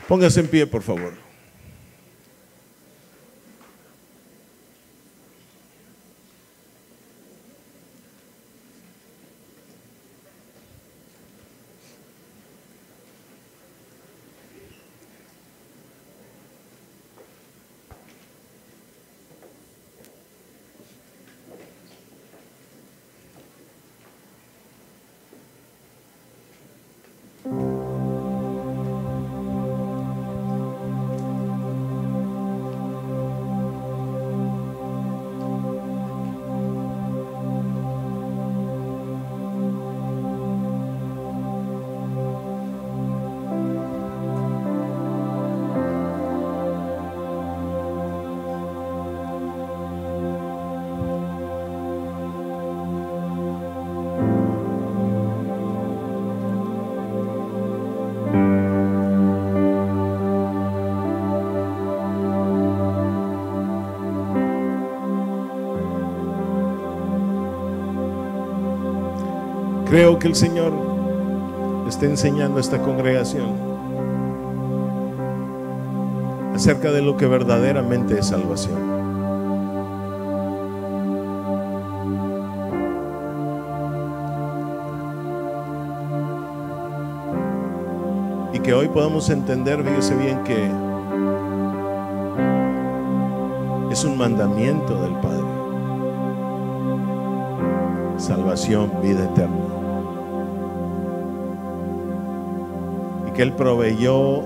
Póngase en pie, por favor. Creo que el Señor esté enseñando a esta congregación acerca de lo que verdaderamente es salvación. Y que hoy podamos entender, fíjese bien, que es un mandamiento del Padre: salvación, vida eterna. Y que Él proveyó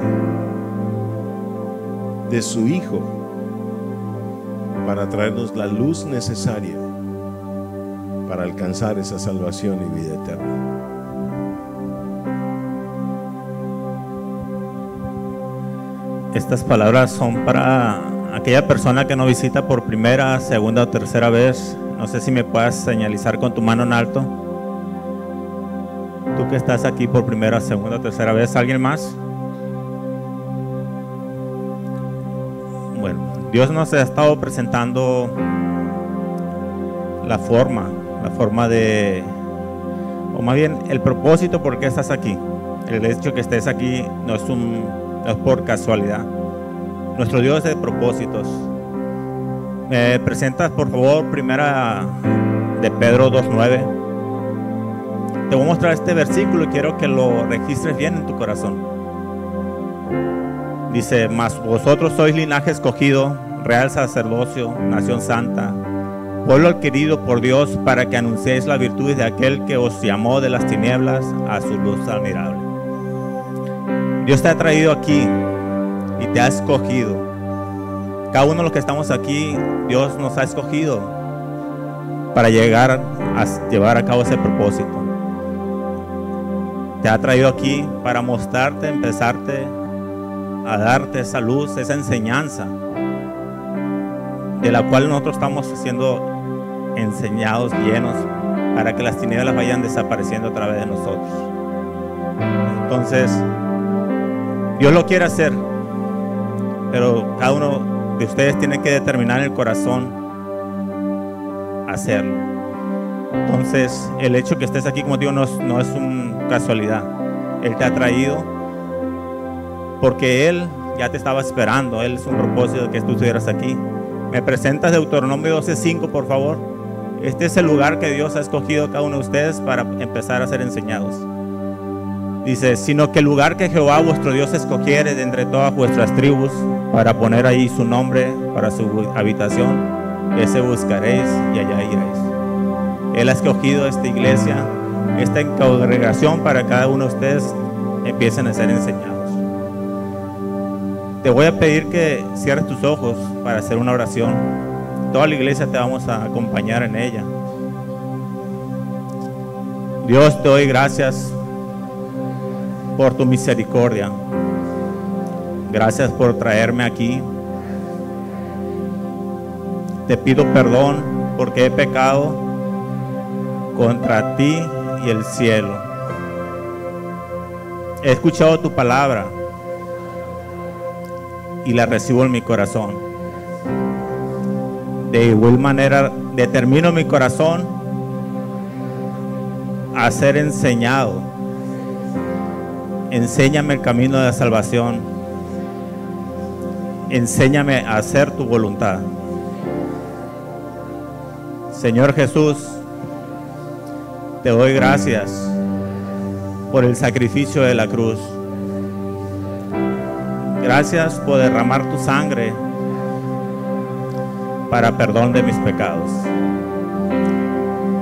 de su Hijo para traernos la luz necesaria para alcanzar esa salvación y vida eterna. Estas palabras son para aquella persona que nos visita por primera, segunda o tercera vez. No sé si me puedas señalizar con tu mano en alto. Tú que estás aquí por primera, segunda o tercera vez. ¿Alguien más? Bueno, Dios nos ha estado presentando la forma de, o más bien el propósito por qué estás aquí. El hecho que estés aquí no es por casualidad. Nuestro Dios es de propósitos. ¿Me presentas, por favor, primera de Pedro 2:9? Te voy a mostrar este versículo y quiero que lo registres bien en tu corazón. Dice: mas vosotros sois linaje escogido, real sacerdocio, nación santa, pueblo adquirido por Dios, para que anunciéis la virtud de aquel que os llamó de las tinieblas a su luz admirable. Dios te ha traído aquí y te ha escogido. Cada uno de los que estamos aquí, Dios nos ha escogido para llegar a llevar a cabo ese propósito. Te ha traído aquí para mostrarte, empezarte a darte esa luz, esa enseñanza de la cual nosotros estamos siendo enseñados, llenos, para que las tinieblas vayan desapareciendo a través de nosotros. Entonces, Dios lo quiere hacer, pero cada uno de ustedes tiene que determinar en el corazón hacerlo. Entonces, el hecho que estés aquí, como digo, no es una casualidad. Él te ha traído porque Él ya te estaba esperando. Él es un propósito de que tú estuvieras aquí. ¿Me presentas Deuteronomio 12:5, por favor? Este es el lugar que Dios ha escogido a cada uno de ustedes para empezar a ser enseñados. Dice: sino que el lugar que Jehová vuestro Dios escogiere de entre todas vuestras tribus, para poner ahí su nombre para su habitación, ese buscaréis y allá iréis. Él ha escogido esta iglesia, esta congregación, para que cada uno de ustedes empiecen a ser enseñados. Te voy a pedir que cierres tus ojos para hacer una oración. Toda la iglesia te vamos a acompañar en ella. Dios, te doy gracias por tu misericordia. Gracias por traerme aquí. Te pido perdón porque he pecado contra ti y el cielo. He escuchado tu palabra y la recibo en mi corazón. De igual manera, determino mi corazón a ser enseñado. Enséñame el camino de la salvación. Enséñame a hacer tu voluntad. Señor Jesús, te doy gracias por el sacrificio de la cruz. Gracias por derramar tu sangre para perdón de mis pecados.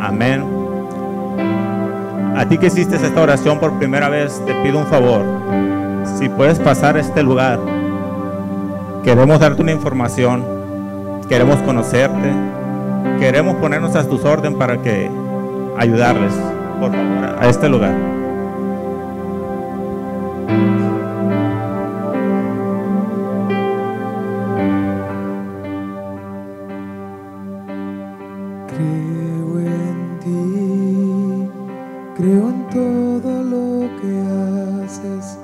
Amén. A ti que hiciste esta oración por primera vez, te pido un favor. Si puedes pasar a este lugar, queremos darte una información, queremos conocerte, queremos ponernos a tus órdenes para que ayudarles, por favor, a este lugar. Creo en ti, creo en todo lo que haces,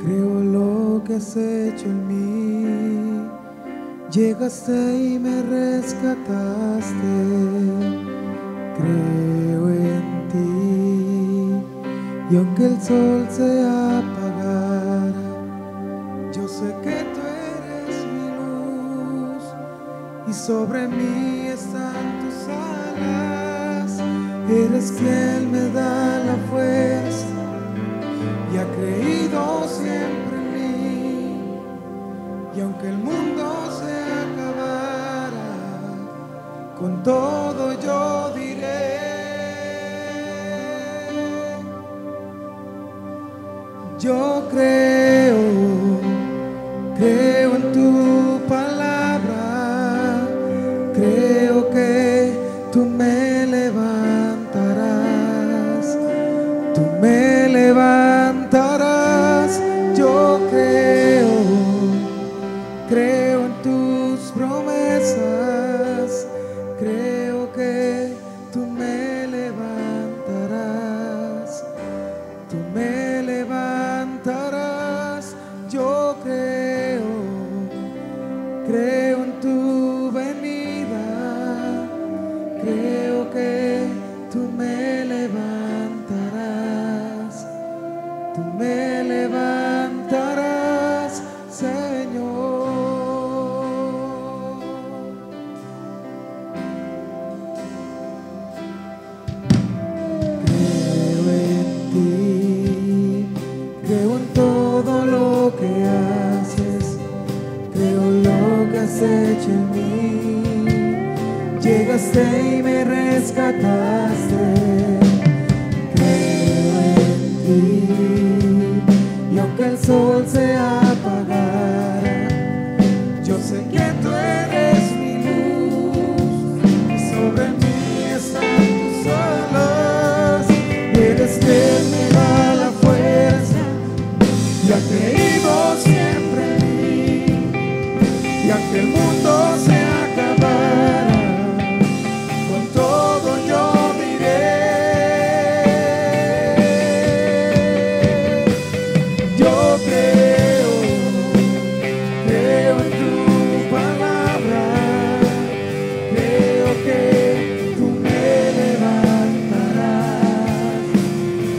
creo lo que has hecho en mí. Llegaste y me rescataste. Creo en ti y aunque el sol se apagara, yo sé que tú eres mi luz y sobre mí están tus alas. Eres quien me da la fuerza y ha creído siempre en mí. Y aunque el mundo se acabara, con todo yo diré: yo creo en tu palabra, creo que tú me levantarás, tú me levantarás. Yo creo en tus promesas, creo que tú me levantarás, tú me levantarás. Yo creo en tu venida, creo que tú me levantarás, tú me levantarás, Señor. Creo en ti, creo en todo lo que haces, creo lo que has hecho en mí. Llegaste y me rescataste. Creo en ti, y aunque el sol se apagara, yo sé que tú eres mi luz y sobre mí están tus alas. Eres quien me da la fuerza y ha creído siempre en mí. Y aunque el mundo se acabara, con todo yo diré: yo creo en tu palabra, creo que tú me levantarás,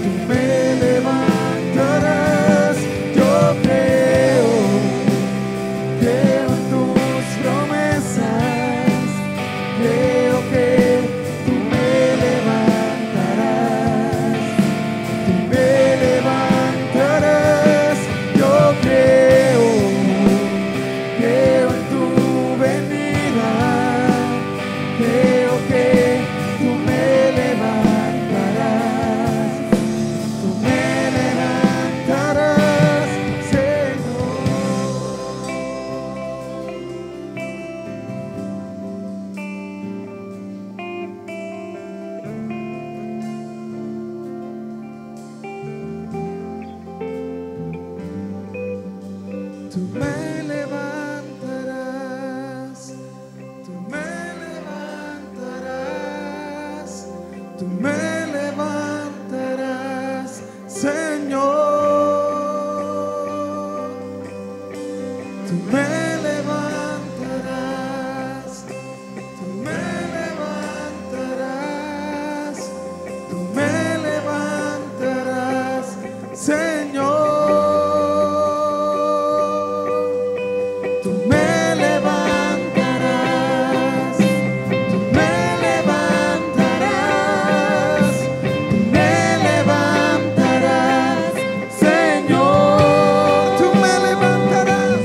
tú me levantarás. Yo creo en tus promesas, creo que tú me levantarás, tú me levantarás. Yo creo en tu venida, creo que tú me levantarás, tú me levantarás, Señor. Tú me levantarás, tú me levantarás, tú me levantarás, Señor. Tú me levantarás, tú me levantarás, tú me levantarás, Señor. Tú me levantarás, tú me levantarás, tú me levantarás, Señor. Tú me levantarás,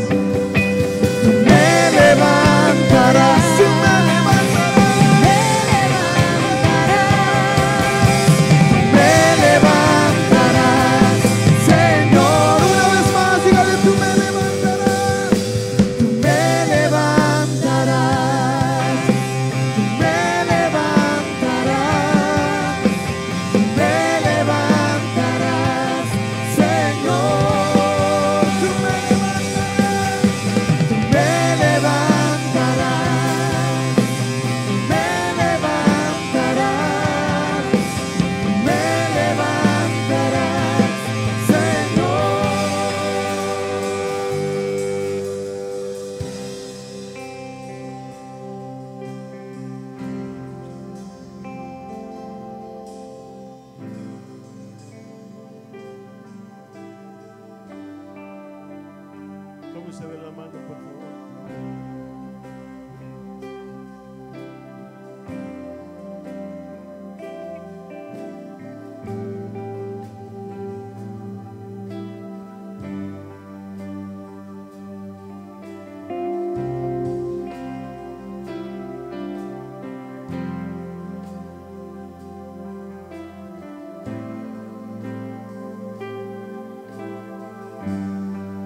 tómese de la mano, por favor.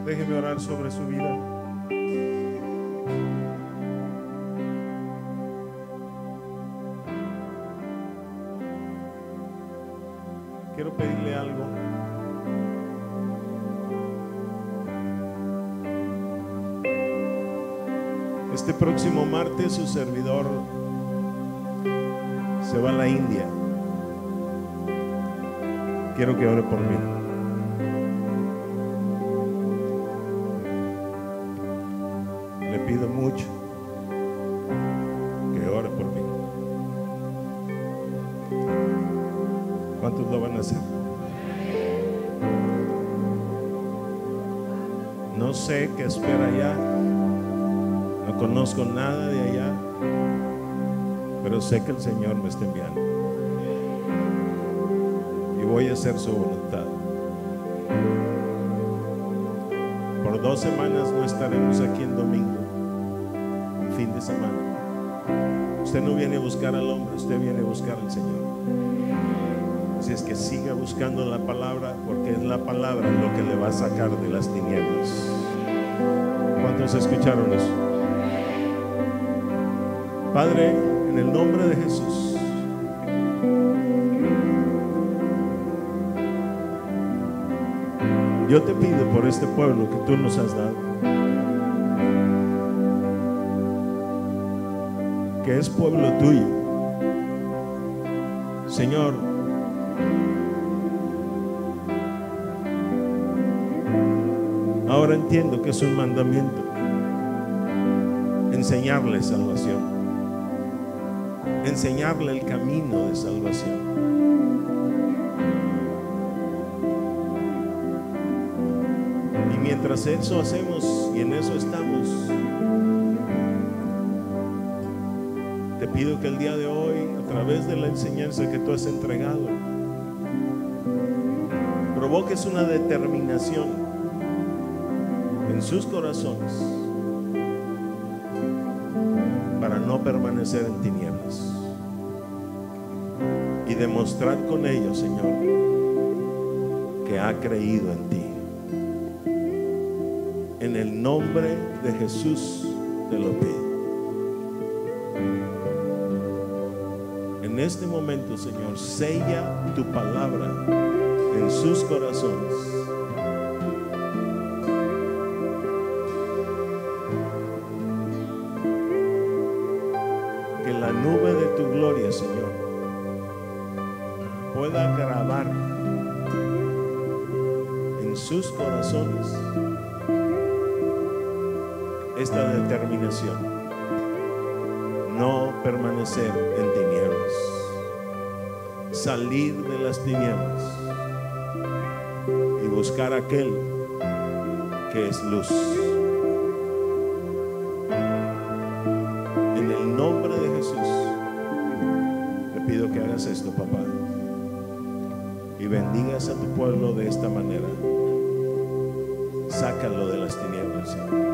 Déjeme orar sobre su vida. Quiero pedirle algo. Este próximo martes su servidor se va a la India. Quiero que ore por mí. Le pido mucho que ore por mí. ¿Cuántos lo van a hacer? No sé qué espera allá. No conozco nada de allá. Pero sé que el Señor me está enviando. Y voy a hacer su voluntad. Por 2 semanas no estaremos aquí en domingo, en fin de semana. Usted no viene a buscar al hombre, usted viene a buscar al Señor. Así es que siga buscando la palabra, porque es la palabra lo que le va a sacar de las tinieblas. ¿Cuántos escucharon eso? Padre, en el nombre de Jesús, yo te pido por este pueblo que tú nos has dado, que es pueblo tuyo. Señor, ahora entiendo que es un mandamiento enseñarle salvación, enseñarle el camino de salvación. Y mientras eso hacemos y en eso estamos, te pido que el día de hoy, a través de la enseñanza que tú has entregado, provoques una determinación en sus corazones para no permanecer en tinieblas y demostrar con ellos, Señor, que ha creído en ti. En el nombre de Jesús te lo pido. En este momento, Señor, sella tu palabra en sus corazones. Que la nube de tu gloria, Señor, pueda grabar en sus corazones esta determinación: no permanecer en tinieblas, salir de las tinieblas y buscar aquel que es luz. En el nombre de Jesús te pido que hagas esto, papá, y bendigas a tu pueblo de esta manera. Sácalo de las tinieblas, Señor.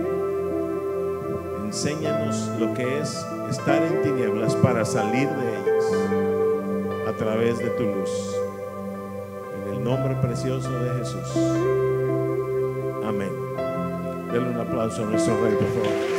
Enséñanos lo que es estar en tinieblas para salir de ellas a través de tu luz. En el nombre precioso de Jesús. Amén. Denle un aplauso a nuestro Rey, por favor.